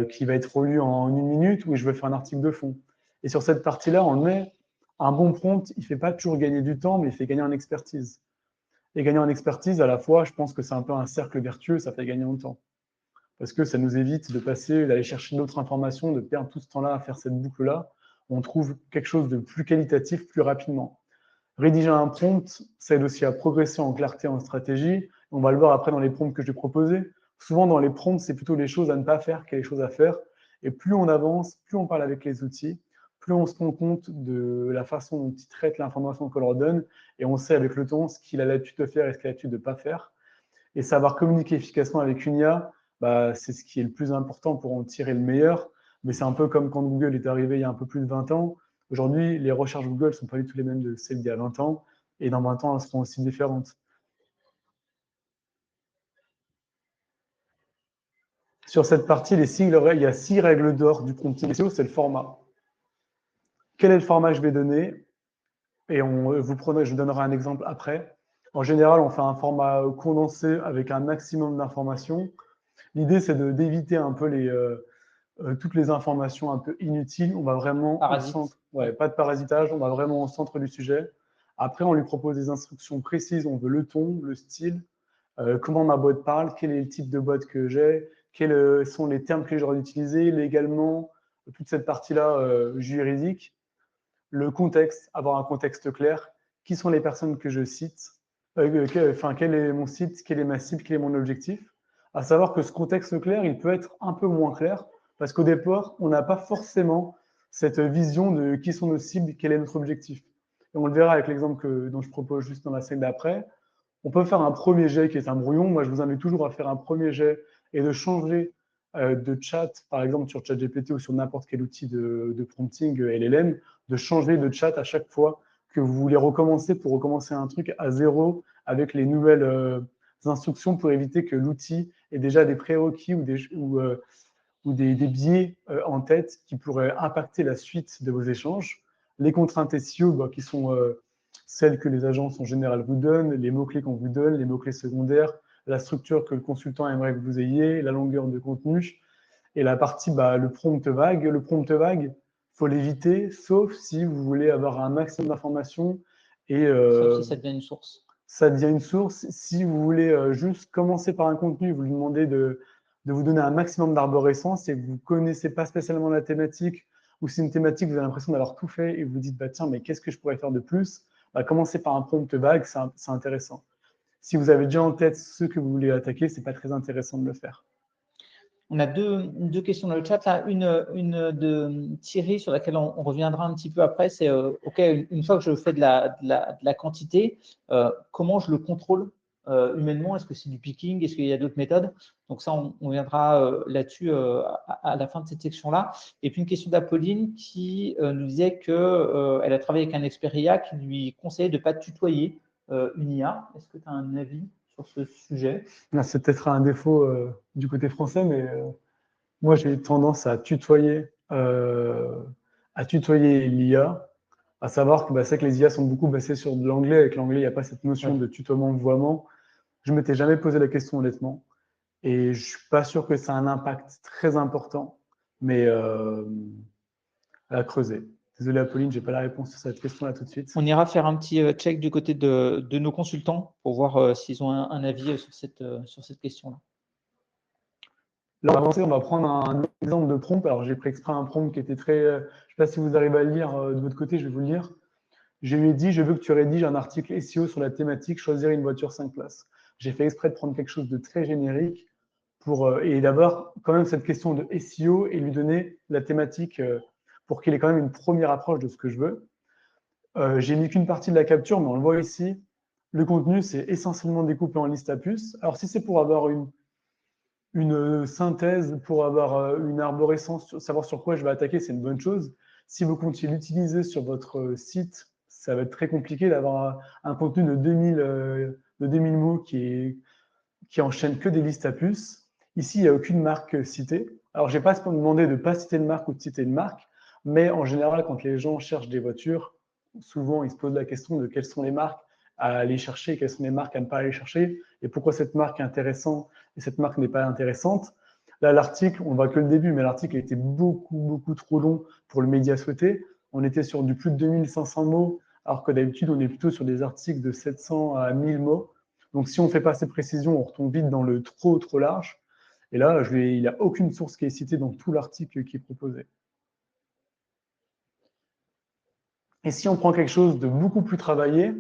qui va être relu en 1 minute, ou je veux faire un article de fond. Et sur cette partie-là, on met un bon prompt, il ne fait pas toujours gagner du temps, mais il fait gagner en expertise. Et gagner en expertise, à la fois, je pense que c'est un peu un cercle vertueux, ça fait gagner en temps. Parce que ça nous évite de passer, d'aller chercher d'autres informations, de perdre tout ce temps-là à faire cette boucle-là. On trouve quelque chose de plus qualitatif plus rapidement. Rédiger un prompt, ça aide aussi à progresser en clarté, en stratégie. On va le voir après dans les prompts que je vais proposer. Souvent, dans les prompts, c'est plutôt les choses à ne pas faire que les choses à faire. Et plus on avance, plus on parle avec les outils, plus on se rend compte de la façon dont ils traitent l'information qu'on leur donne. Et on sait avec le temps ce qu'il a l'habitude de faire et ce qu'il a l'habitude de ne pas faire. Et savoir communiquer efficacement avec une IA, c'est ce qui est le plus important pour en tirer le meilleur. Mais c'est un peu comme quand Google est arrivé il y a un peu plus de 20 ans. Aujourd'hui, les recherches Google ne sont pas du tout les mêmes de celles d'il y a 20 ans. Et dans 20 ans, elles seront aussi différentes. Sur cette partie, les sigles, il y a 6 règles d'or du prompting SEO, c'est le format. Quel est le format que je vais donner? Et je vous donnerai un exemple après. En général, on fait un format condensé avec un maximum d'informations. L'idée, c'est d'éviter un peu toutes les informations un peu inutiles. On va vraiment au centre, pas de parasitage, on va vraiment au centre du sujet. Après, on lui propose des instructions précises. On veut le ton, le style, comment ma boîte parle, quel est le type de boîte que j'ai, quels sont les termes que j'aurais utilisés légalement, toute cette partie-là juridique. Le contexte, avoir un contexte clair. Qui sont les personnes que je cite, quel est mon site, quelle est ma cible, quel est mon objectif. À savoir que ce contexte clair, il peut être un peu moins clair, parce qu'au départ, on n'a pas forcément cette vision de qui sont nos cibles, quel est notre objectif. Et on le verra avec l'exemple dont je propose juste dans la scène d'après. On peut faire un premier jet qui est un brouillon. Moi, je vous invite toujours à faire un premier jet et de changer de chat, par exemple sur ChatGPT ou sur n'importe quel outil de prompting LLM, de changer de chat à chaque fois que vous voulez recommencer pour recommencer un truc à zéro avec les nouvelles instructions pour éviter que l'outil ait déjà des prérequis ou des biais en tête qui pourraient impacter la suite de vos échanges. Les contraintes SEO qui sont celles que les agences en général vous donnent, les mots-clés qu'on vous donne, les mots-clés secondaires, la structure que le consultant aimerait que vous ayez, la longueur de contenu, et la partie, le prompt vague. Le prompt vague, il faut l'éviter, sauf si vous voulez avoir un maximum d'informations. Sauf si ça devient une source. ça devient une source. Si vous voulez juste commencer par un contenu, vous lui demandez de vous donner un maximum d'arborescence et que vous ne connaissez pas spécialement la thématique, ou c'est une thématique, vous avez l'impression d'avoir tout fait et vous vous dites, bah, tiens, mais qu'est-ce que je pourrais faire de plus? Bah, commencer par un prompt vague, c'est intéressant. Si vous avez déjà en tête ce que vous voulez attaquer, ce n'est pas très intéressant de le faire. On a deux questions dans le chat. Là. Une de Thierry sur laquelle on reviendra un petit peu après. C'est OK, une fois que je fais de la quantité, comment je le contrôle humainement? Est-ce que c'est du picking? Est-ce qu'il y a d'autres méthodes? Donc ça, on viendra là-dessus à la fin de cette section-là. Et puis une question d'Apolline qui nous disait qu'elle a travaillé avec un expert IA qui lui conseillait de ne pas tutoyer une IA. Est-ce que tu as un avis sur ce sujet? C'est peut-être un défaut du côté français, mais moi j'ai tendance à tutoyer l'IA, à savoir que c'est que les IA sont beaucoup basées sur de l'anglais. Avec l'anglais, il n'y a pas cette notion de tutoiement-vouvoiement. Je ne m'étais jamais posé la question honnêtement, et je ne suis pas sûr que ça a un impact très important, mais à creuser. Désolé Apolline, je n'ai pas la réponse à cette question-là tout de suite. On ira faire un petit check du côté de nos consultants pour voir s'ils ont un avis sur cette question-là. Là, on va prendre un exemple de prompt. Alors, j'ai pris exprès un prompt qui était très… je ne sais pas si vous arrivez à le lire de votre côté, je vais vous le lire. Je lui ai dit, je veux que tu rédiges un article SEO sur la thématique choisir une voiture 5 places. J'ai fait exprès de prendre quelque chose de très générique et d'abord, quand même, cette question de SEO et lui donner la thématique pour qu'il ait quand même une première approche de ce que je veux. J'ai mis qu'une partie de la capture, mais on le voit ici. Le contenu, c'est essentiellement découpé en liste à puces. Alors, si c'est pour avoir une synthèse, pour avoir une arborescence, savoir sur quoi je vais attaquer, c'est une bonne chose. Si vous comptiez l'utiliser sur votre site, ça va être très compliqué d'avoir un contenu de 2000 mots qui enchaîne que des listes à puces. Ici, il n'y a aucune marque citée. Alors, je n'ai pas demandé de ne pas citer de marque ou de citer une marque, mais en général, quand les gens cherchent des voitures, souvent, ils se posent la question de quelles sont les marques à aller chercher, quelles sont les marques à ne pas aller chercher, et pourquoi cette marque est intéressante et cette marque n'est pas intéressante. Là, l'article, on ne voit que le début, mais l'article était beaucoup trop long pour le média souhaité. On était sur du plus de 2500 mots, alors que d'habitude, on est plutôt sur des articles de 700 à 1000 mots. Donc, si on ne fait pas ces précisions, on retombe vite dans le trop large. Et là, il n'y a aucune source qui est citée dans tout l'article qui est proposé. Et si on prend quelque chose de beaucoup plus travaillé,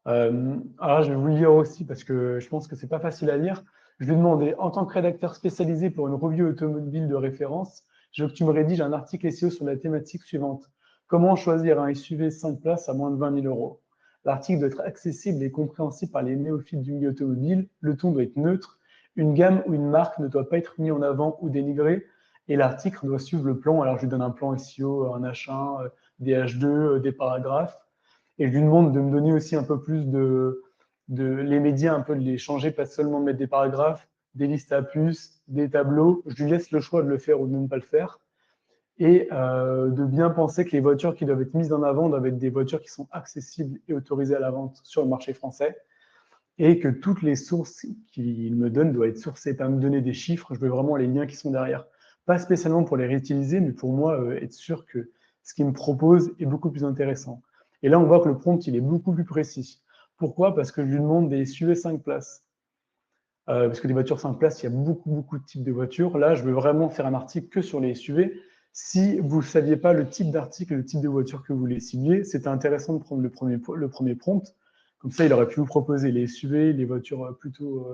alors je vais vous le lire aussi parce que je pense que ce n'est pas facile à lire. Je vais demander, en tant que rédacteur spécialisé pour une revue automobile de référence, je veux que tu me rédiges un article SEO sur la thématique suivante. Comment choisir un SUV 5 places à moins de 20 000 €? L'article doit être accessible et compréhensible par les néophytes du milieu automobile. Le ton doit être neutre. Une gamme ou une marque ne doit pas être mise en avant ou dénigrée. Et l'article doit suivre le plan. Alors, je lui donne un plan SEO, un H1, des H2, des paragraphes. Et je lui demande de me donner aussi un peu plus de les médias, un peu de les changer, pas seulement mettre des paragraphes, des listes à puces, des tableaux. Je lui laisse le choix de le faire ou de ne pas le faire. Et de bien penser que les voitures qui doivent être mises en avant doivent être des voitures qui sont accessibles et autorisées à la vente sur le marché français. Et que toutes les sources qu'il me donne doivent être sourcées, pas me donner des chiffres. Je veux vraiment les liens qui sont derrière. Pas spécialement pour les réutiliser, mais pour moi, être sûr que ce qu'il me propose est beaucoup plus intéressant. Et là, on voit que le prompt, il est beaucoup plus précis. Pourquoi? Parce que je lui demande des SUV 5 places. Parce que des voitures 5 places, il y a beaucoup de types de voitures. Là, je veux vraiment faire un article que sur les SUV. Si vous ne saviez pas le type d'article, le type de voiture que vous voulez cibler, c'était intéressant de prendre le premier prompt. Comme ça, il aurait pu vous proposer les SUV, les voitures plutôt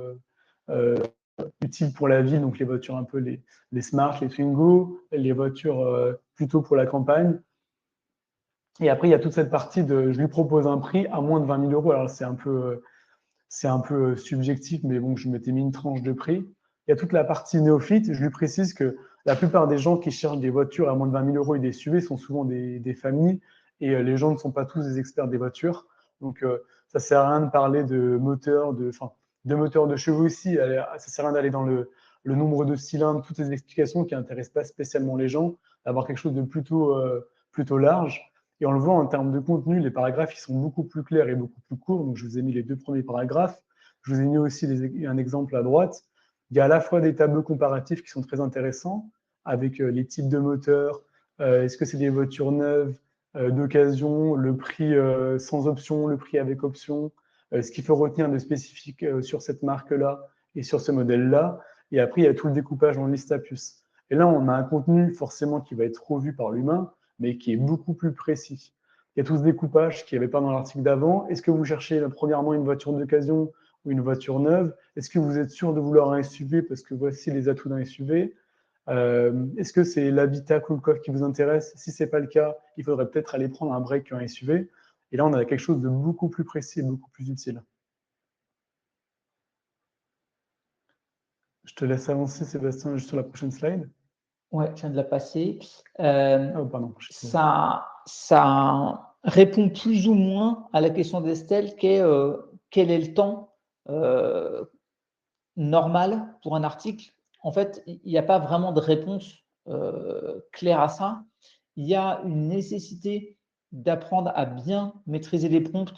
utiles pour la ville, donc les voitures un peu les Smart, les Twingo, les voitures plutôt pour la campagne. Et après, il y a toute cette partie de je lui propose un prix à moins de 20 000 €. Alors, c'est un peu subjectif, mais bon, je m'étais mis une tranche de prix. Il y a toute la partie néophyte. Je lui précise que la plupart des gens qui cherchent des voitures à moins de 20 000 € et des SUV sont souvent des familles, et les gens ne sont pas tous des experts des voitures. Donc, ça ne sert à rien de parler de moteur, de moteur de chevaux aussi. Ça ne sert à rien d'aller dans le nombre de cylindres, toutes ces explications qui n'intéressent pas spécialement les gens, d'avoir quelque chose de plutôt large. Et on le voit en termes de contenu, les paragraphes ils sont beaucoup plus clairs et beaucoup plus courts. Donc, je vous ai mis les 2 premiers paragraphes. Je vous ai mis aussi un exemple à droite. Il y a à la fois des tableaux comparatifs qui sont très intéressants, avec les types de moteurs, est-ce que c'est des voitures neuves, d'occasion, le prix sans option, le prix avec option, ce qu'il faut retenir de spécifique sur cette marque-là et sur ce modèle-là. Et après, il y a tout le découpage en liste à puces. Et là, on a un contenu forcément qui va être revu par l'humain, mais qui est beaucoup plus précis. Il y a tout ce découpage qu'il n'y avait pas dans l'article d'avant. Est-ce que vous cherchez premièrement une voiture d'occasion ou une voiture neuve? Est-ce que vous êtes sûr de vouloir un SUV parce que voici les atouts d'un SUV? Est-ce que c'est l'habitacle ou le coffre qui vous intéresse? Si ce n'est pas le cas, il faudrait peut-être aller prendre un break qu'un SUV. Et là, on a quelque chose de beaucoup plus précis et beaucoup plus utile. Je te laisse avancer, Sébastien, juste sur la prochaine slide. Ouais, je viens de la passer. Oh, pardon. Ça répond plus ou moins à la question d'Estelle, quel est le temps normal pour un article. En fait, il n'y a pas vraiment de réponse claire à ça. Il y a une nécessité d'apprendre à bien maîtriser les prompts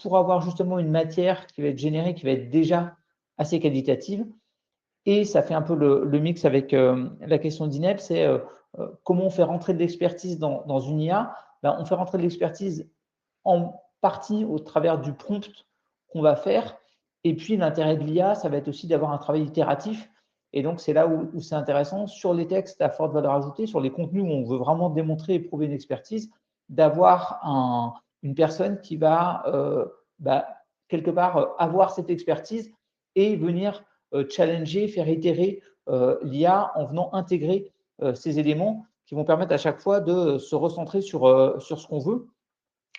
pour avoir justement une matière qui va être générée, qui va être déjà assez qualitative. Et ça fait un peu le mix avec la question d'Inep, c'est comment on fait rentrer de l'expertise dans une IA. Ben, on fait rentrer de l'expertise en partie au travers du prompt qu'on va faire. Et puis, l'intérêt de l'IA, ça va être aussi d'avoir un travail itératif. Et donc, c'est là où c'est intéressant, sur les textes à forte valeur ajoutée, sur les contenus où on veut vraiment démontrer et prouver une expertise, d'avoir une personne qui va, quelque part, avoir cette expertise et venir challenger, faire itérer l'IA en venant intégrer ces éléments qui vont permettre à chaque fois de se recentrer sur ce qu'on veut.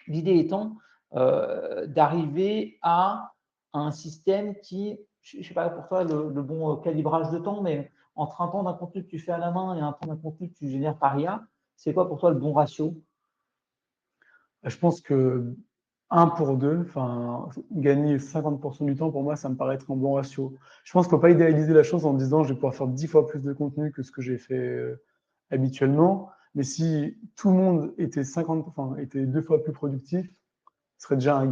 L'idée étant d'arriver à un système qui, je ne sais pas pour toi le bon calibrage de temps, mais entre un temps d'un contenu que tu fais à la main et un temps d'un contenu que tu génères par IA, c'est quoi pour toi le bon ratio? Je pense que 1 pour 2, enfin, gagner 50% du temps, pour moi, ça me paraît être un bon ratio. Je pense qu'il ne faut pas idéaliser la chose en disant je vais pouvoir faire 10 fois plus de contenu que ce que j'ai fait habituellement. Mais si tout le monde était 2 fois plus productif, ce serait déjà un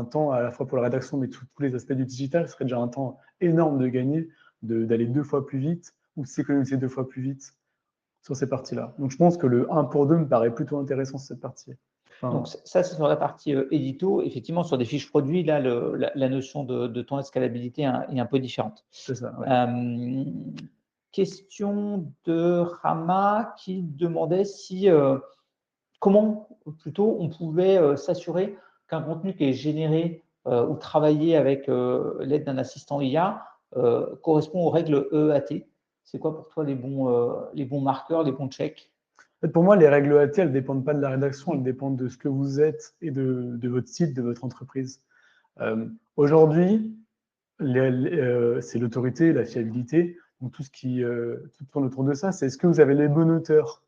temps à la fois pour la rédaction, mais tous les aspects du digital, ce serait déjà un temps énorme de gagner, d'aller 2 fois plus vite ou de s'économiser 2 fois plus vite sur ces parties-là. Donc je pense que le 1 pour 2 me paraît plutôt intéressant sur cette partie. Donc ça, c'est sur la partie édito. Effectivement, sur des fiches produits, là, la notion de temps et de scalabilité est un peu différente. C'est ça, ouais. Question de Rama qui demandait comment plutôt on pouvait s'assurer qu'un contenu qui est généré ou travaillé avec l'aide d'un assistant IA correspond aux règles EAT. C'est quoi pour toi les bons marqueurs, les bons checks? En fait, pour moi, les règles EAT, elles ne dépendent pas de la rédaction, elles dépendent de ce que vous êtes et de votre site, de votre entreprise. Aujourd'hui, c'est l'autorité, la fiabilité. Donc tout ce qui tout tourne autour de ça, c'est est-ce que vous avez les bons auteurs?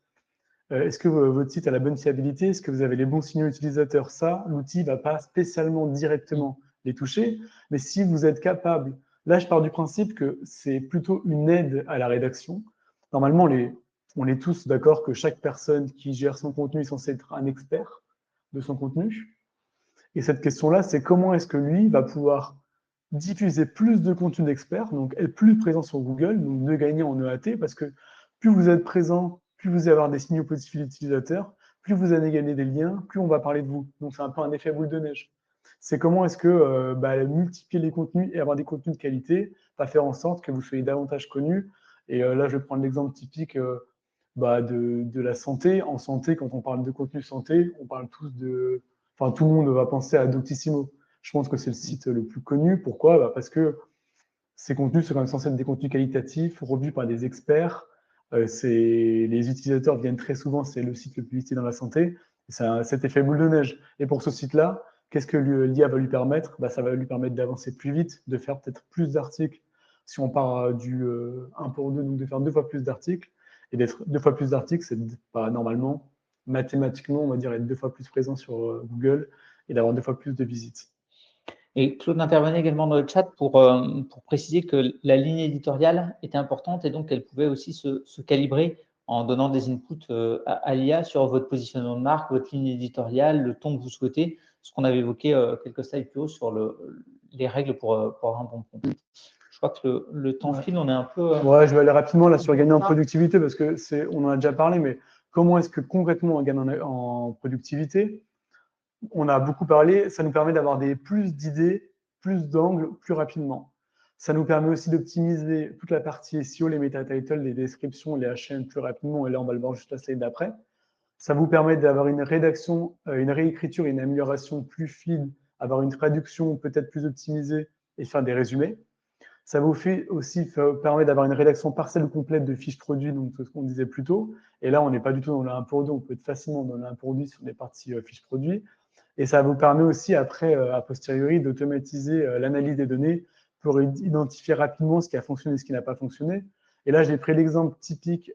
Est-ce que votre site a la bonne fiabilité? Est-ce que vous avez les bons signaux utilisateurs? Ça, l'outil ne va pas spécialement directement les toucher. Mais si vous êtes capable, là, je pars du principe que c'est plutôt une aide à la rédaction. Normalement, on est tous d'accord que chaque personne qui gère son contenu est censée être un expert de son contenu. Et cette question-là, c'est comment est-ce que lui va pouvoir diffuser plus de contenu d'experts, donc être plus présent sur Google, donc de gagner en EAT, parce que plus vous êtes présent, plus vous allez avoir des signaux positifs d'utilisateurs, plus vous allez gagner des liens, plus on va parler de vous. Donc c'est un peu un effet boule de neige. C'est comment est-ce que multiplier les contenus et avoir des contenus de qualité va faire en sorte que vous soyez davantage connus. Et là, je vais prendre l'exemple typique de la santé. En santé, quand on parle de contenu santé, on parle tous de... Enfin, tout le monde va penser à Doctissimo. Je pense que c'est le site le plus connu. Pourquoi? Parce que ces contenus sont quand même censés être des contenus qualitatifs, revus par des experts. Les utilisateurs viennent très souvent, c'est le site le plus visité dans la santé. C'est cet effet boule de neige. Et pour ce site-là, qu'est-ce que l'IA va lui permettre? Ça va lui permettre d'avancer plus vite, de faire peut-être plus d'articles. Si on part du 1 pour 2, donc de faire 2 fois plus d'articles. Et d'être 2 fois plus d'articles, c'est pas normalement, mathématiquement, on va dire être 2 fois plus présent sur Google et d'avoir 2 fois plus de visites. Et Claude intervenait également dans le chat pour préciser que la ligne éditoriale était importante et donc elle pouvait aussi se calibrer en donnant des inputs à l'IA sur votre positionnement de marque, votre ligne éditoriale, le ton que vous souhaitez, ce qu'on avait évoqué quelques slides plus haut sur les règles pour avoir un bon prompt. Je crois que le temps file, on est un peu… Ouais, je vais aller rapidement là sur gagner en productivité parce que on en a déjà parlé, mais comment est-ce que concrètement on gagne en productivité? on a beaucoup parlé, ça nous permet d'avoir plus d'idées, plus d'angles, plus rapidement. Ça nous permet aussi d'optimiser toute la partie SEO, les meta-titles, les descriptions, les HN plus rapidement. Et là, on va le voir juste la slide d'après. Ça vous permet d'avoir une rédaction, une réécriture et une amélioration plus fluide, avoir une traduction peut-être plus optimisée et faire des résumés. Ça vous fait aussi permet d'avoir une rédaction partielle ou complète de fiches produits, donc ce qu'on disait plus tôt. Et là, on n'est pas du tout dans le 1 pour 2, on peut être facilement dans le 1 pour 10 sur des parties fiches produits. Et ça vous permet aussi, après, a posteriori, d'automatiser l'analyse des données pour identifier rapidement ce qui a fonctionné et ce qui n'a pas fonctionné. Et là, j'ai pris l'exemple typique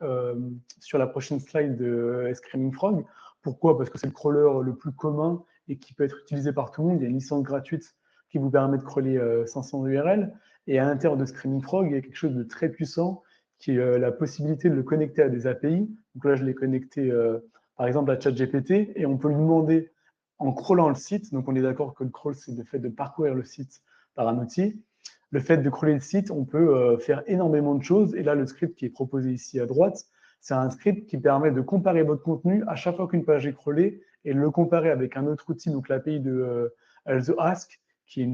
sur la prochaine slide de Screaming Frog. Pourquoi? Parce que c'est le crawler le plus commun et qui peut être utilisé par tout le monde. Il y a une licence gratuite qui vous permet de crawler 500 URL. Et à l'intérieur de Screaming Frog, il y a quelque chose de très puissant qui est la possibilité de le connecter à des API. Donc là, je l'ai connecté, par exemple, à ChatGPT, et on peut lui demander, en crawlant le site, donc on est d'accord que le crawl, c'est le fait de parcourir le site par un outil. Le fait de crawler le site, on peut faire énormément de choses. Et là, le script qui est proposé ici à droite, c'est un script qui permet de comparer votre contenu à chaque fois qu'une page est crawlée et de le comparer avec un autre outil, donc l'API de Also Ask, qui est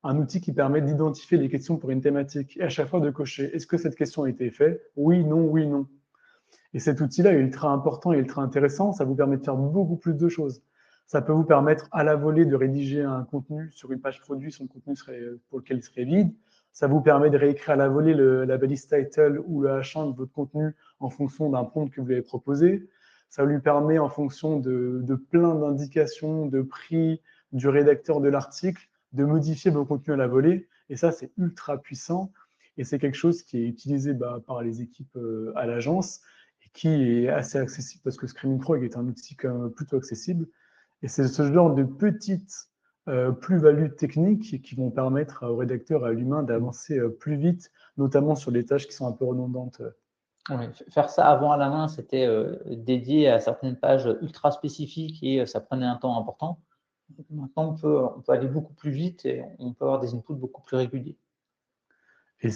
un outil qui permet d'identifier les questions pour une thématique et à chaque fois de cocher est-ce que cette question a été faite? Oui, non, oui, non. Et cet outil-là est ultra important et ultra intéressant. Ça vous permet de faire beaucoup plus de choses. Ça peut vous permettre à la volée de rédiger un contenu sur une page produit, son contenu pour lequel il serait vide. Ça vous permet de réécrire à la volée la balise title ou le H1 de votre contenu en fonction d'un prompt que vous lui avez proposé. Ça lui permet, en fonction de plein d'indications, de prix, du rédacteur de l'article, de modifier vos contenus à la volée. Et ça, c'est ultra puissant. Et c'est quelque chose qui est utilisé par les équipes à l'agence et qui est assez accessible parce que Screaming Frog est un outil quand même plutôt accessible. Et c'est ce genre de petites plus-values techniques qui vont permettre aux rédacteurs et à l'humain d'avancer plus vite, notamment sur des tâches qui sont un peu redondantes. Oui, faire ça avant à la main, c'était dédié à certaines pages ultra spécifiques et ça prenait un temps important. Maintenant, on peut aller beaucoup plus vite et on peut avoir des inputs beaucoup plus réguliers. Et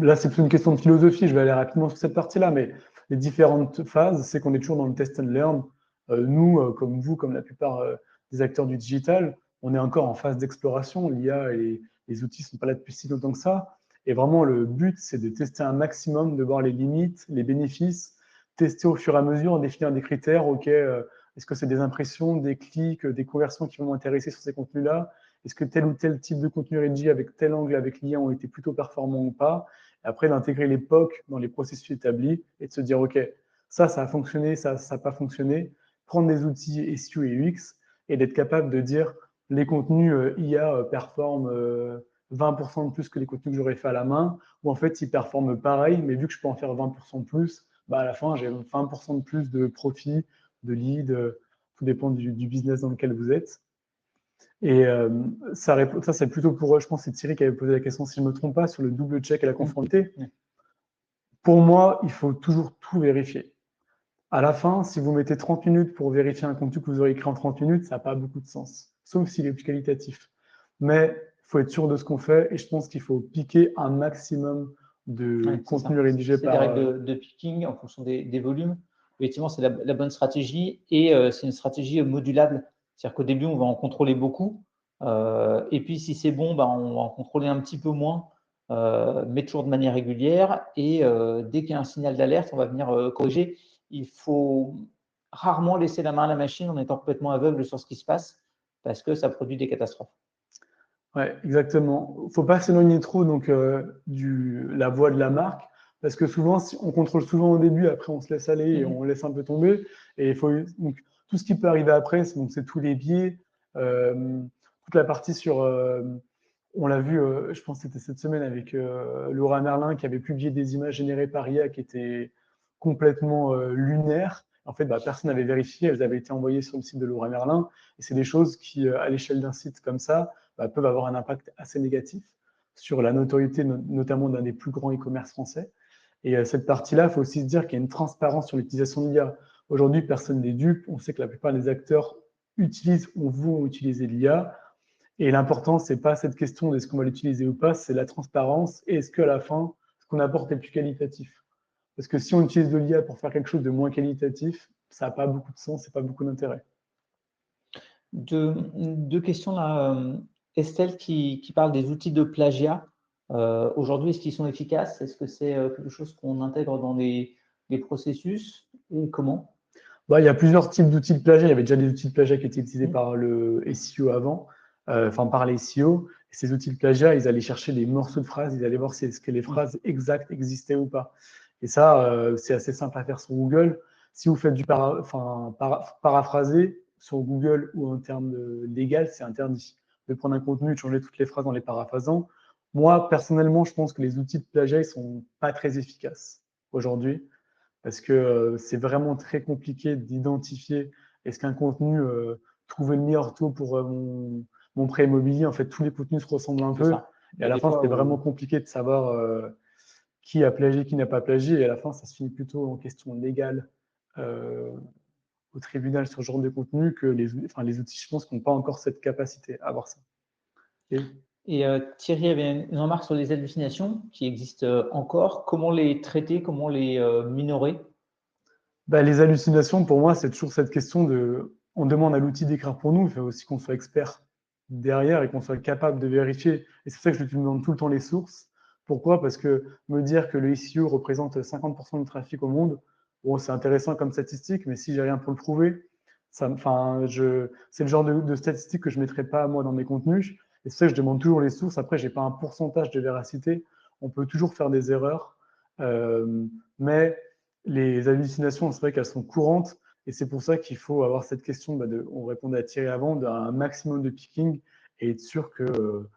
là, c'est plutôt une question de philosophie. Je vais aller rapidement sur cette partie-là, mais les différentes phases, c'est qu'on est toujours dans le test and learn. Nous, comme vous, comme la plupart des acteurs du digital, on est encore en phase d'exploration. L'IA et les outils ne sont pas là depuis si longtemps que ça. Et vraiment, le but, c'est de tester un maximum, de voir les limites, les bénéfices, tester au fur et à mesure, définir des critères. OK, est-ce que c'est des impressions, des clics, des conversions qui vont m'intéresser sur ces contenus-là? Est-ce que tel ou tel type de contenu rédigé avec tel angle, avec l'IA, ont été plutôt performants ou pas? Et après, d'intégrer les POC dans les processus établis et de se dire, OK, ça a fonctionné, ça n'a pas fonctionné. Prendre des outils SEO et UX et d'être capable de dire, les contenus IA performent 20% de plus que les contenus que j'aurais fait à la main, ou en fait, ils performent pareil, mais vu que je peux en faire 20% de plus, à la fin, j'ai 20% de plus de profit, de lead, tout dépend du business dans lequel vous êtes. Et ça, c'est plutôt pour, je pense, c'est Thierry qui avait posé la question, si je ne me trompe pas, sur le double check et la conformité. Pour moi, il faut toujours tout vérifier. À la fin, si vous mettez 30 minutes pour vérifier un contenu que vous aurez écrit en 30 minutes, ça n'a pas beaucoup de sens, sauf s'il est plus qualitatif. Mais il faut être sûr de ce qu'on fait et je pense qu'il faut piquer un maximum de contenu rédigé par… C'est des règles de picking en fonction des volumes. Effectivement, c'est la bonne stratégie et c'est une stratégie modulable. C'est-à-dire qu'au début, on va en contrôler beaucoup. Et puis, si c'est bon, on va en contrôler un petit peu moins, mais toujours de manière régulière. Et dès qu'il y a un signal d'alerte, on va venir corriger. Il faut rarement laisser la main à la machine en étant complètement aveugle sur ce qui se passe parce que ça produit des catastrophes. Oui, exactement. Il ne faut pas s'éloigner trop donc, la voie de la marque, parce que souvent, on contrôle souvent au début, après on se laisse aller et on laisse un peu tomber. Et il faut, donc, tout ce qui peut arriver après, c'est tous les biais, toute la partie sur… on l'a vu, je pense que c'était cette semaine avec Laura Merlin qui avait publié des images générées par IA qui étaient complètement lunaires. En fait, personne n'avait vérifié, elles avaient été envoyées sur le site de Laura Merlin. Et c'est des choses qui, à l'échelle d'un site comme ça, peuvent avoir un impact assez négatif sur la notoriété, notamment d'un des plus grands e-commerce français. Et cette partie-là, il faut aussi se dire qu'il y a une transparence sur l'utilisation de l'IA. Aujourd'hui, personne n'est dupe. On sait que la plupart des acteurs utilisent ou vont utiliser l'IA. Et l'important, ce n'est pas cette question de est-ce qu'on va l'utiliser ou pas, c'est la transparence et est-ce qu'à la fin, ce qu'on apporte est plus qualitatif. Parce que si on utilise de l'IA pour faire quelque chose de moins qualitatif, ça n'a pas beaucoup de sens et pas beaucoup d'intérêt. Deux questions là. Estelle qui parle des outils de plagiat. Aujourd'hui, est-ce qu'ils sont efficaces? Est-ce que c'est quelque chose qu'on intègre dans les processus ou comment? Il y a plusieurs types d'outils de plagiat. Il y avait déjà des outils de plagiat qui étaient utilisés par le SEO avant, par les SEO. Et ces outils de plagiat, ils allaient chercher des morceaux de phrases, ils allaient voir si est-ce que les phrases exactes existaient ou pas. Et ça, c'est assez simple à faire sur Google. Si vous faites du paraphraser sur Google ou en termes légal, c'est interdit de prendre un contenu et de changer toutes les phrases en les paraphrasant. Moi, personnellement, je pense que les outils de plagiat, ils sont pas très efficaces aujourd'hui parce que c'est vraiment très compliqué d'identifier est-ce qu'un contenu trouver le meilleur taux pour mon prêt immobilier. En fait, tous les contenus se ressemblent un peu. Et à la fin, c'était vraiment compliqué de savoir qui a plagié, qui n'a pas plagié. Et à la fin, ça se finit plutôt en question légale au tribunal sur ce genre de contenu que les outils, je pense, qui n'ont pas encore cette capacité à avoir ça. Et Thierry avait une remarque sur les hallucinations qui existent encore. Comment les traiter? Comment les minorer? Les hallucinations, pour moi, c'est toujours cette question de... On demande à l'outil d'écrire pour nous, il faut aussi qu'on soit expert derrière et qu'on soit capable de vérifier. Et c'est pour ça que je lui demande tout le temps les sources. Pourquoi? Parce que me dire que le SEO représente 50% du trafic au monde, bon, c'est intéressant comme statistique, mais si j'ai rien pour le prouver, c'est le genre de statistique que je ne mettrai pas moi dans mes contenus. Et c'est ça que je demande toujours les sources. Après, je n'ai pas un pourcentage de véracité. On peut toujours faire des erreurs. Mais les hallucinations, c'est vrai qu'elles sont courantes. Et c'est pour ça qu'il faut avoir cette question, on répondait à Thierry avant, d'un maximum de picking et être sûr qu'on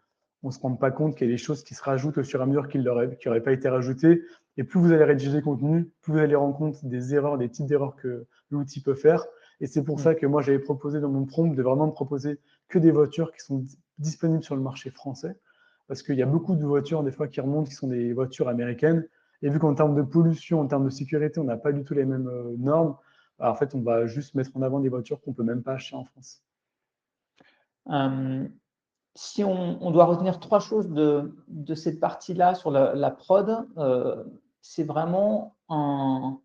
ne se rende pas compte qu'il y a des choses qui se rajoutent au fur et à mesure qui n'auraient pas été rajoutées. Et plus vous allez rédiger des contenus, plus vous allez rendre compte des erreurs, des types d'erreurs que l'outil peut faire. Et c'est pour ça que moi, j'avais proposé dans mon prompt de vraiment me proposer que des voitures qui sont disponibles sur le marché français. Parce qu'il y a beaucoup de voitures, des fois, qui remontent, qui sont des voitures américaines. Et vu qu'en termes de pollution, en termes de sécurité, on n'a pas du tout les mêmes normes, en fait, on va juste mettre en avant des voitures qu'on ne peut même pas acheter en France. Si on doit retenir trois choses de cette partie-là sur la prod, c'est vraiment un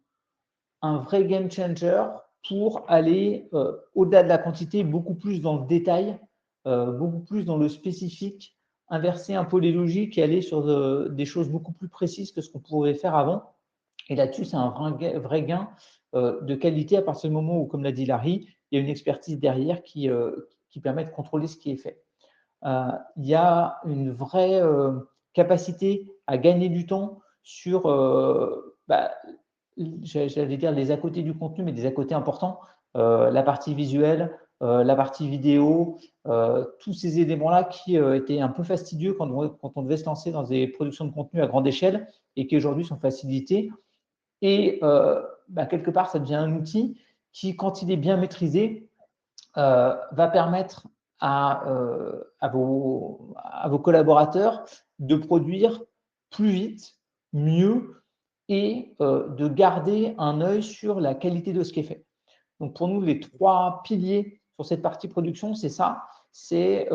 vrai game changer pour aller au-delà de la quantité, beaucoup plus dans le détail, beaucoup plus dans le spécifique, inverser un peu les logiques et aller sur des choses beaucoup plus précises que ce qu'on pouvait faire avant. Et là-dessus, c'est un vrai gain de qualité à partir du moment où, comme l'a dit Larry, il y a une expertise derrière qui permet de contrôler ce qui est fait. Il y a une vraie capacité à gagner du temps sur, j'allais dire les à côté du contenu, mais des à côté importants, la partie visuelle, la partie vidéo, tous ces éléments-là qui étaient un peu fastidieux quand on devait se lancer dans des productions de contenu à grande échelle et qui aujourd'hui sont facilités. Et quelque part, ça devient un outil qui, quand il est bien maîtrisé, va permettre à vos collaborateurs de produire plus vite, mieux et de garder un œil sur la qualité de ce qui est fait. Donc pour nous, les trois piliers sur cette partie production, c'est ça. C'est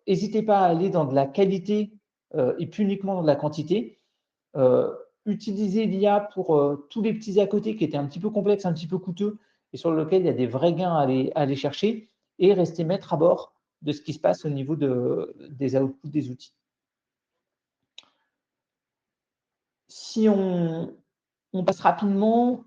n'hésitez pas à aller dans de la qualité et plus uniquement dans de la quantité. Utilisez l'IA pour tous les petits à côté qui étaient un petit peu complexes, un petit peu coûteux et sur lesquels il y a des vrais gains à aller chercher et rester maître à bord de ce qui se passe au niveau des outputs des outils. Si on passe rapidement,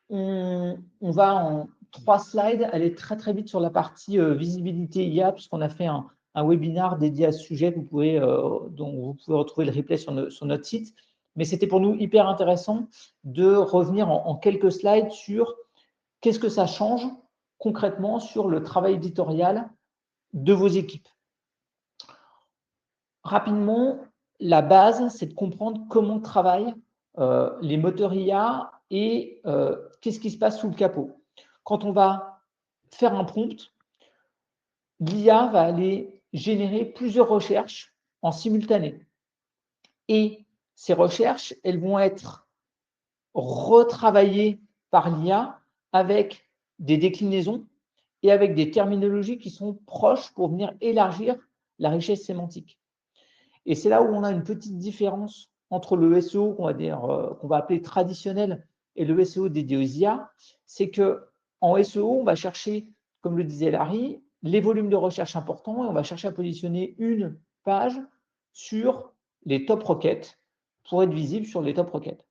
on va en 3 slides, aller très très vite sur la partie visibilité IA, puisqu'on a fait un webinar dédié à ce sujet dont vous pouvez retrouver le replay sur notre site. Mais c'était pour nous hyper intéressant de revenir en quelques slides sur qu'est-ce que ça change concrètement sur le travail éditorial de vos équipes. Rapidement, la base, c'est de comprendre comment travaillent les moteurs IA et qu'est-ce qui se passe sous le capot. Quand on va faire un prompt, l'IA va aller générer plusieurs recherches en simultané. Et ces recherches, elles vont être retravaillées par l'IA avec des déclinaisons et avec des terminologies qui sont proches pour venir élargir la richesse sémantique. Et c'est là où on a une petite différence entre le SEO qu'on va appeler traditionnel et le SEO dédié aux IA, c'est qu'en SEO, on va chercher comme le disait Larry, les volumes de recherche importants et on va chercher à positionner une page sur les top requêtes pour être visible sur les top requêtes.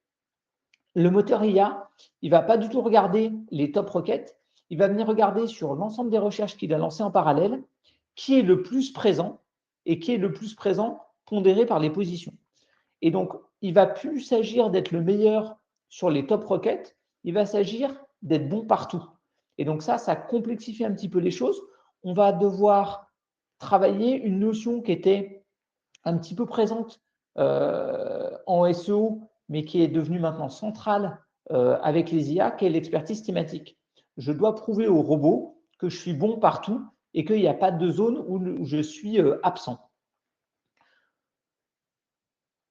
Le moteur IA, il ne va pas du tout regarder les top requêtes, il va venir regarder sur l'ensemble des recherches qu'il a lancées en parallèle, qui est le plus présent et qui est le plus présent pondéré par les positions. Et donc, il ne va plus s'agir d'être le meilleur sur les top requêtes, il va s'agir d'être bon partout. Et donc ça complexifie un petit peu les choses. On va devoir travailler une notion qui était un petit peu présente en SEO, mais qui est devenue maintenant centrale avec les IA, qui est l'expertise thématique. Je dois prouver au robot que je suis bon partout et qu'il n'y a pas de zone où je suis absent.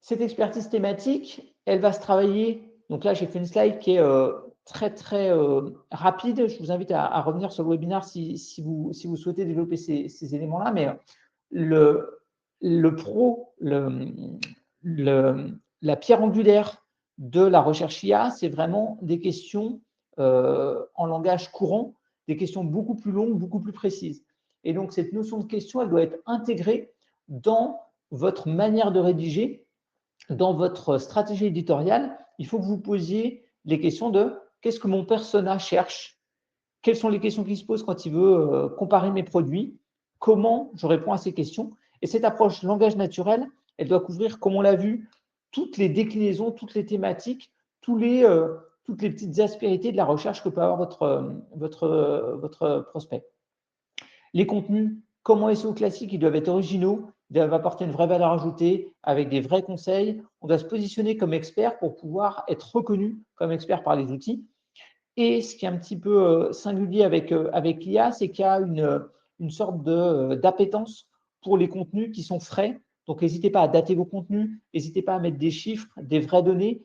Cette expertise thématique, elle va se travailler. Donc là, j'ai fait une slide qui est très rapide. Je vous invite à revenir sur le webinaire si vous souhaitez développer ces éléments-là. Mais la pierre angulaire de la recherche IA, c'est vraiment des questions en langage courant, des questions beaucoup plus longues, beaucoup plus précises. Et donc, cette notion de question, elle doit être intégrée dans votre manière de rédiger. Dans votre stratégie éditoriale, il faut que vous posiez les questions de qu'est-ce que mon persona cherche, quelles sont les questions qu'il se pose quand il veut comparer mes produits, comment je réponds à ces questions. Et cette approche langage naturel, elle doit couvrir, comme on l'a vu, toutes les déclinaisons, toutes les thématiques, toutes les petites aspérités de la recherche que peut avoir votre prospect. Les contenus, comme en SEO classique, ils doivent être originaux, ils doivent apporter une vraie valeur ajoutée avec des vrais conseils. On doit se positionner comme expert pour pouvoir être reconnu comme expert par les outils. Et ce qui est un petit peu singulier avec l'IA, c'est qu'il y a une sorte d'appétence pour les contenus qui sont frais. Donc, n'hésitez pas à dater vos contenus, n'hésitez pas à mettre des chiffres, des vraies données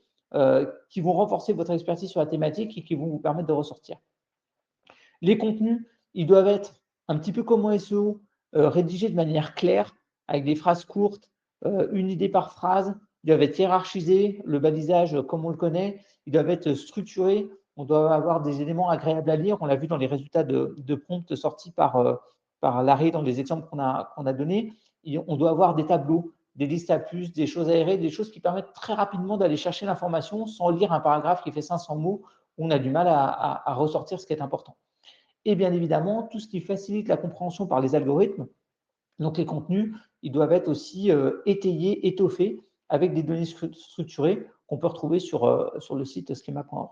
qui vont renforcer votre expertise sur la thématique et qui vont vous permettre de ressortir. Les contenus, ils doivent être un petit peu comme en SEO, rédigés de manière claire, avec des phrases courtes, une idée par phrase. Ils doivent être hiérarchisés, le balisage comme on le connaît. Ils doivent être structurés. On doit avoir des éléments agréables à lire. On l'a vu dans les résultats de prompt sortis par Larry dans les exemples qu'on a donnés. On doit avoir des tableaux, des listes à plus, des choses aérées, des choses qui permettent très rapidement d'aller chercher l'information sans lire un paragraphe qui fait 500 mots où on a du mal à ressortir ce qui est important. Et bien évidemment, tout ce qui facilite la compréhension par les algorithmes. Donc, les contenus, ils doivent être aussi étayés, étoffés, avec des données structurées qu'on peut retrouver sur le site schema.org.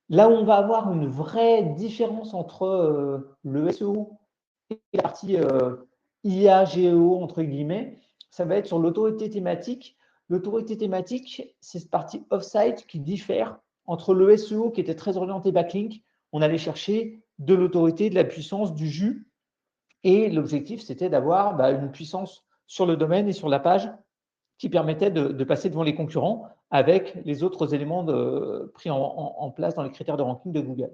Là où on va avoir une vraie différence entre le SEO et la partie IA, GEO, entre guillemets, ça va être sur l'autorité thématique. L'autorité thématique, c'est cette partie off-site qui diffère entre le SEO qui était très orienté backlink. On allait chercher de l'autorité, de la puissance, du jus. Et l'objectif, c'était d'avoir une puissance sur le domaine et sur la page qui permettait de passer devant les concurrents avec les autres éléments pris en place dans les critères de ranking de Google.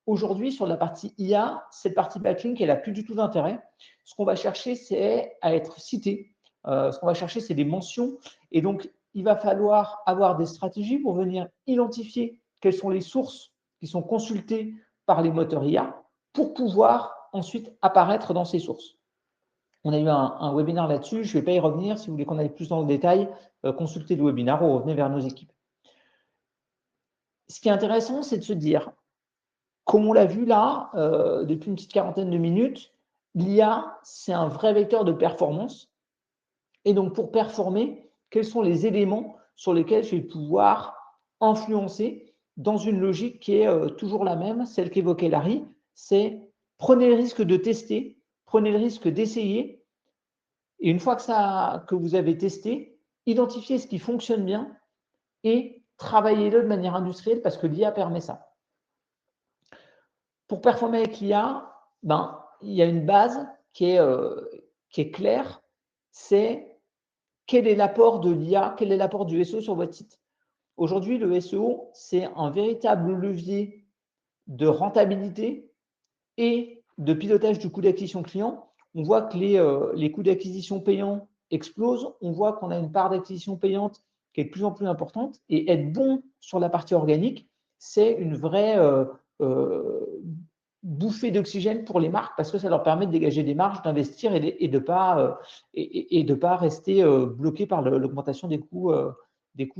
Aujourd'hui, sur la partie IA, cette partie backlink, elle n'a plus du tout d'intérêt. Ce qu'on va chercher, c'est à être cité. Ce qu'on va chercher, c'est des mentions. Et donc, il va falloir avoir des stratégies pour venir identifier quelles sont les sources qui sont consultées par les moteurs IA pour pouvoir ensuite apparaître dans ces sources. On a eu un webinaire là-dessus. Je ne vais pas y revenir. Si vous voulez qu'on aille plus dans le détail, consultez le webinaire ou revenez vers nos équipes. Ce qui est intéressant, c'est de se dire, comme on l'a vu là, depuis une petite quarantaine de minutes, l'IA, c'est un vrai vecteur de performance. Et donc, pour performer, quels sont les éléments sur lesquels je vais pouvoir influencer dans une logique qui est toujours la même, celle qu'évoquait Larry, c'est prenez le risque de tester, prenez le risque d'essayer. Et une fois que vous avez testé, identifiez ce qui fonctionne bien et travaillez-le de manière industrielle parce que l'IA permet ça. Pour performer avec l'IA, il y a une base qui est claire, c'est quel est l'apport de l'IA, quel est l'apport du SEO sur votre site. Aujourd'hui, le SEO, c'est un véritable levier de rentabilité et de pilotage du coût d'acquisition client. On voit que les coûts d'acquisition payants explosent, on voit qu'on a une part d'acquisition payante qui est de plus en plus importante et être bon sur la partie organique, c'est une vraie bouffée d'oxygène pour les marques parce que ça leur permet de dégager des marges, d'investir et de pas rester bloqués par l'augmentation des coûts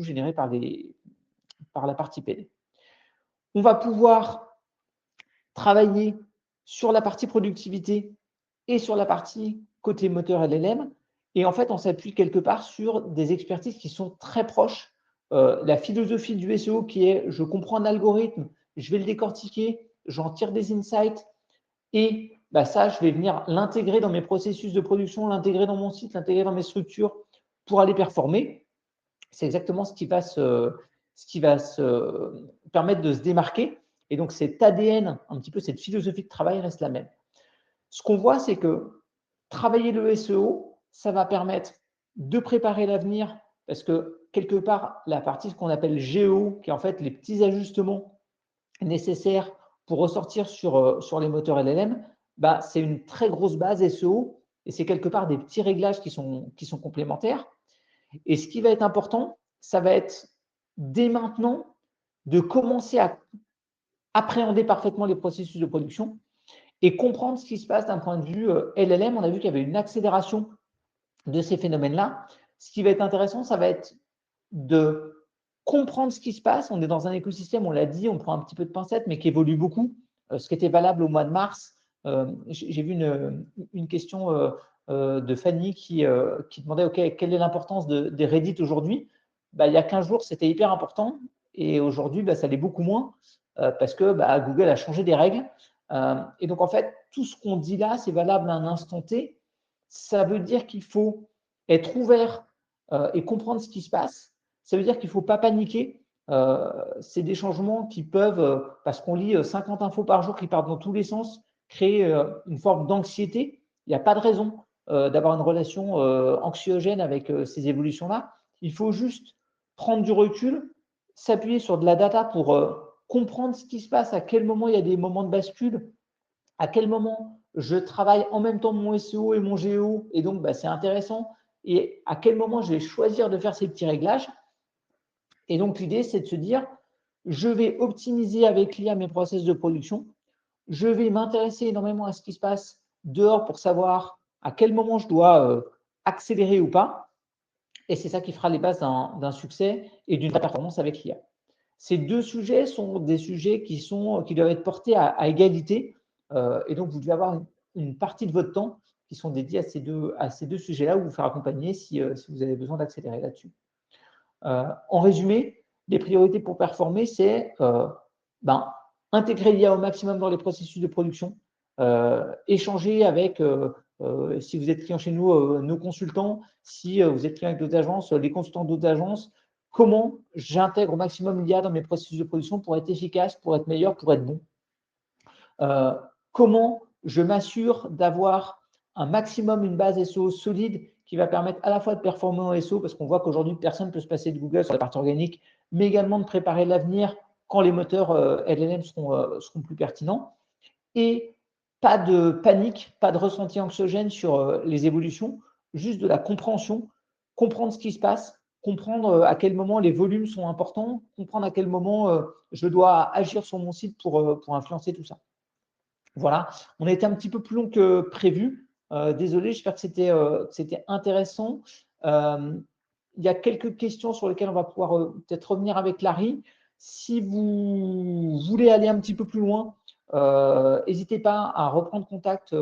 générés par la partie PD. On va pouvoir travailler sur la partie productivité et sur la partie côté moteur LLM. Et en fait, on s'appuie quelque part sur des expertises qui sont très proches. La philosophie du SEO qui est, je comprends un algorithme, je vais le décortiquer, j'en tire des insights et ça, je vais venir l'intégrer dans mes processus de production, l'intégrer dans mon site, l'intégrer dans mes structures pour aller performer. C'est exactement ce qui va se permettre de se démarquer. Et donc, cet ADN, un petit peu cette philosophie de travail reste la même. Ce qu'on voit, c'est que travailler le SEO, ça va permettre de préparer l'avenir parce que quelque part, la partie qu'on appelle GEO, qui est en fait les petits ajustements nécessaires pour ressortir sur les moteurs LLM, c'est une très grosse base SEO et c'est quelque part des petits réglages qui sont complémentaires. Et ce qui va être important, ça va être dès maintenant de commencer à appréhender parfaitement les processus de production et comprendre ce qui se passe d'un point de vue LLM. On a vu qu'il y avait une accélération de ces phénomènes-là. Ce qui va être intéressant, ça va être de comprendre ce qui se passe. On est dans un écosystème, on l'a dit, on prend un petit peu de pincette, mais qui évolue beaucoup. Ce qui était valable au mois de mars, j'ai vu une question de Fanny qui demandait OK, quelle est l'importance des Reddit aujourd'hui. Il y a 15 jours, c'était hyper important et aujourd'hui, ça l'est beaucoup moins parce que Google a changé des règles. Et donc, en fait, tout ce qu'on dit là, c'est valable à un instant T. Ça veut dire qu'il faut être ouvert et comprendre ce qui se passe. Ça veut dire qu'il ne faut pas paniquer. C'est des changements qui peuvent, parce qu'on lit 50 infos par jour qui partent dans tous les sens, créer une forme d'anxiété. Il n'y a pas de raison d'avoir une relation anxiogène avec ces évolutions-là. Il faut juste prendre du recul, s'appuyer sur de la data pour comprendre ce qui se passe, à quel moment il y a des moments de bascule, à quel moment je travaille en même temps mon SEO et mon GEO, et donc c'est intéressant, et à quel moment je vais choisir de faire ces petits réglages. Et donc l'idée, c'est de se dire, je vais optimiser avec l'IA mes process de production, je vais m'intéresser énormément à ce qui se passe dehors pour savoir à quel moment je dois accélérer ou pas, et c'est ça qui fera les bases d'un succès et d'une performance avec l'IA. Ces deux sujets sont des sujets qui doivent être portés à égalité. Et donc, vous devez avoir une partie de votre temps qui sont dédiés à ces deux sujets-là ou vous faire accompagner si vous avez besoin d'accélérer là-dessus. En résumé, les priorités pour performer, c'est intégrer l'IA au maximum dans les processus de production, échanger avec, si vous êtes client chez nous, nos consultants, si vous êtes client avec d'autres agences, les consultants d'autres agences, comment j'intègre au maximum l'IA dans mes processus de production pour être efficace, pour être meilleur, pour être bon. Comment je m'assure d'avoir un maximum, une base SEO solide qui va permettre à la fois de performer en SEO, parce qu'on voit qu'aujourd'hui, personne ne peut se passer de Google sur la partie organique, mais également de préparer l'avenir quand les moteurs LLM seront plus pertinents. Et pas de panique, pas de ressenti anxiogène sur les évolutions, juste de la compréhension, comprendre ce qui se passe, comprendre à quel moment les volumes sont importants, comprendre à quel moment je dois agir sur mon site pour influencer tout ça. Voilà, on a été un petit peu plus long que prévu. Désolé, j'espère que c'était intéressant. Il y a quelques questions sur lesquelles on va pouvoir peut-être revenir avec Larry. Si vous voulez aller un petit peu plus loin, n'hésitez pas à reprendre contact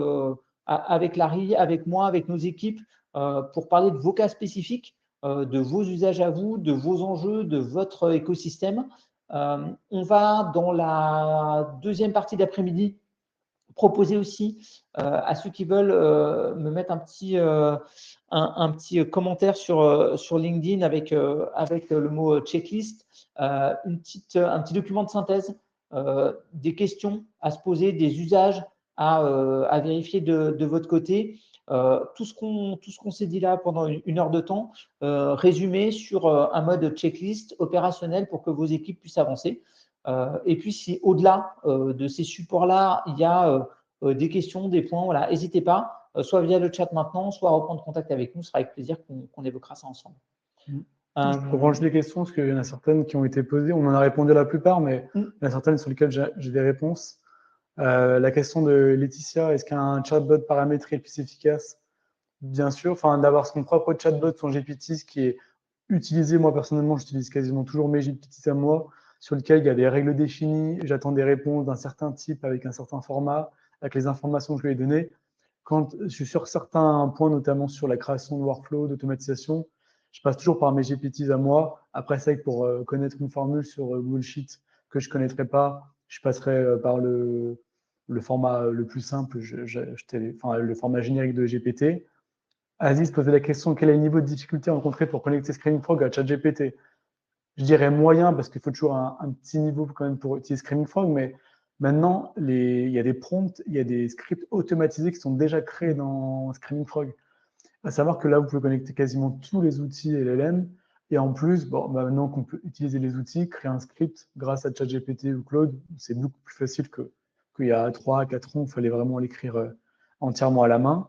avec Larry, avec moi, avec nos équipes pour parler de vos cas spécifiques, de vos usages à vous, de vos enjeux, de votre écosystème. On va dans la deuxième partie d'après-midi proposer aussi à ceux qui veulent me mettre un petit commentaire sur LinkedIn avec le mot checklist, un petit document de synthèse, des questions à se poser, des usages à vérifier de votre côté. Tout ce qu'on s'est dit là pendant une heure de temps, résumé sur un mode checklist opérationnel pour que vos équipes puissent avancer. Et puis, si au-delà de ces supports-là, il y a des questions, des points, voilà, n'hésitez pas, soit via le chat maintenant, soit à reprendre contact avec nous. Ce sera avec plaisir qu'on évoquera ça ensemble. Je reprends juste les questions, parce qu'il y en a certaines qui ont été posées. On en a répondu à la plupart, mais il y en a certaines sur lesquelles j'ai des réponses. La question de Laetitia, est-ce qu'un chatbot paramétré est plus efficace? Bien sûr, enfin, d'avoir son propre chatbot, son GPT, ce qui est utilisé. Moi, personnellement, j'utilise quasiment toujours mes GPT à moi, sur lequel il y a des règles définies. J'attends des réponses d'un certain type avec un certain format, avec les informations que je lui ai données. Quand je suis sur certains points, notamment sur la création de workflow, d'automatisation, je passe toujours par mes GPTs à moi. Après, c'est vrai que pour connaître une formule sur Google Sheet que je ne connaîtrais pas, je passerai par le format le plus simple, enfin, le format générique de GPT. Aziz posait la question, quel est le niveau de difficulté rencontré pour connecter Screaming Frog à ChatGPT? Je dirais moyen, parce qu'il faut toujours un petit niveau quand même pour utiliser Screaming Frog, mais maintenant, il y a des prompts, il y a des scripts automatisés qui sont déjà créés dans Screaming Frog. À savoir que là, vous pouvez connecter quasiment tous les outils LLM, et en plus, bon, maintenant qu'on peut utiliser les outils, créer un script grâce à ChatGPT ou Claude, c'est beaucoup plus facile qu'il y a 3-4 ans, il fallait vraiment l'écrire entièrement à la main.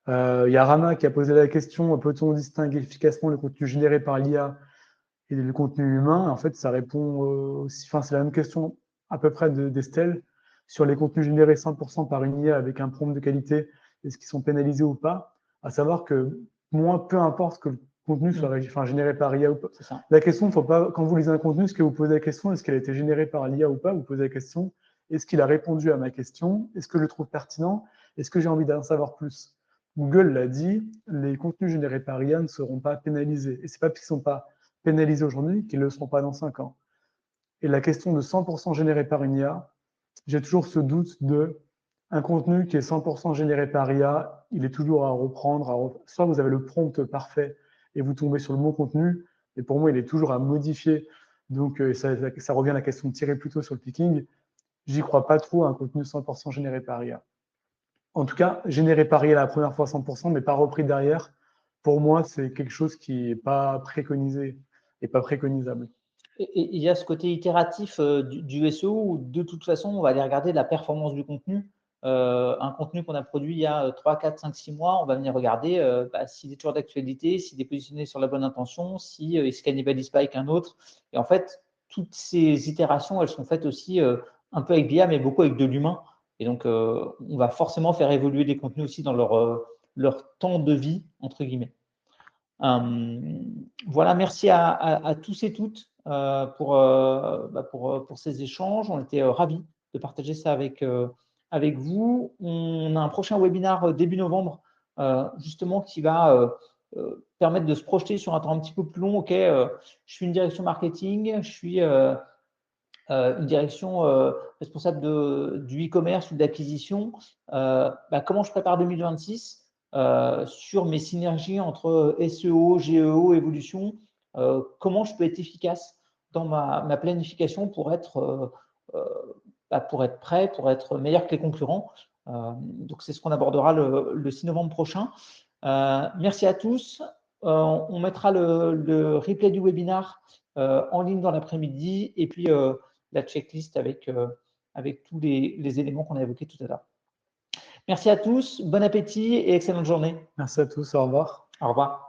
Il y a Rama qui a posé la question, peut-on distinguer efficacement le contenu généré par l'IA et le contenu humain? En fait, ça répond aussi, enfin, c'est la même question à peu près d'Estelle sur les contenus générés 100% par une IA avec un prompt de qualité, est-ce qu'ils sont pénalisés ou pas? À savoir que moi, peu importe que le contenu soit généré par IA ou pas. La question, faut pas, quand vous lisez un contenu, est-ce que vous posez la question, est-ce qu'elle a été générée par l'IA ou pas? Vous posez la question, est-ce qu'il a répondu à ma question? Est-ce que je le trouve pertinent? Est-ce que j'ai envie d'en savoir plus? Google l'a dit, les contenus générés par IA ne seront pas pénalisés. Et c'est pas parce qu'ils ne sont pas pénalisés aujourd'hui qu'ils ne le seront pas dans 5 ans. Et la question de 100% généré par une IA, j'ai toujours ce doute de un contenu qui est 100% généré par IA, il est toujours à reprendre. Soit vous avez le prompt parfait et vous tombez sur le bon contenu, et pour moi, il est toujours à modifier. Donc, ça revient à la question de tirer plutôt sur le picking. J'y crois pas trop à un contenu 100% généré par IA. En tout cas, généré par IA la première fois 100%, mais pas repris derrière, pour moi, c'est quelque chose qui n'est pas préconisé et pas préconisable. Et il y a ce côté itératif du SEO où de toute façon, on va aller regarder la performance du contenu. Un contenu qu'on a produit il y a 3, 4, 5, 6 mois, on va venir regarder s'il est toujours d'actualité, s'il est positionné sur la bonne intention, s'il ne se cannibalise pas avec un autre. Et en fait, toutes ces itérations, elles sont faites aussi un peu avec l'IA, mais beaucoup avec de l'humain. Et donc, on va forcément faire évoluer les contenus aussi dans leur temps de vie, entre guillemets. Voilà, merci à tous et toutes pour ces échanges. On était ravis de partager ça avec vous. On a un prochain webinaire début novembre, justement, qui va permettre de se projeter sur un temps un petit peu plus long. Ok, je suis une direction marketing, je suis une direction responsable du e-commerce ou de l'acquisition. Comment je prépare 2026 sur mes synergies entre SEO, GEO, évolution, comment je peux être efficace dans ma planification pour être prêt, pour être meilleur que les concurrents. Donc, c'est ce qu'on abordera le 6 novembre prochain. Merci à tous. On mettra le replay du webinaire en ligne dans l'après-midi et puis la checklist avec tous les éléments qu'on a évoqués tout à l'heure. Merci à tous, bon appétit et excellente journée. Merci à tous, au revoir. Au revoir.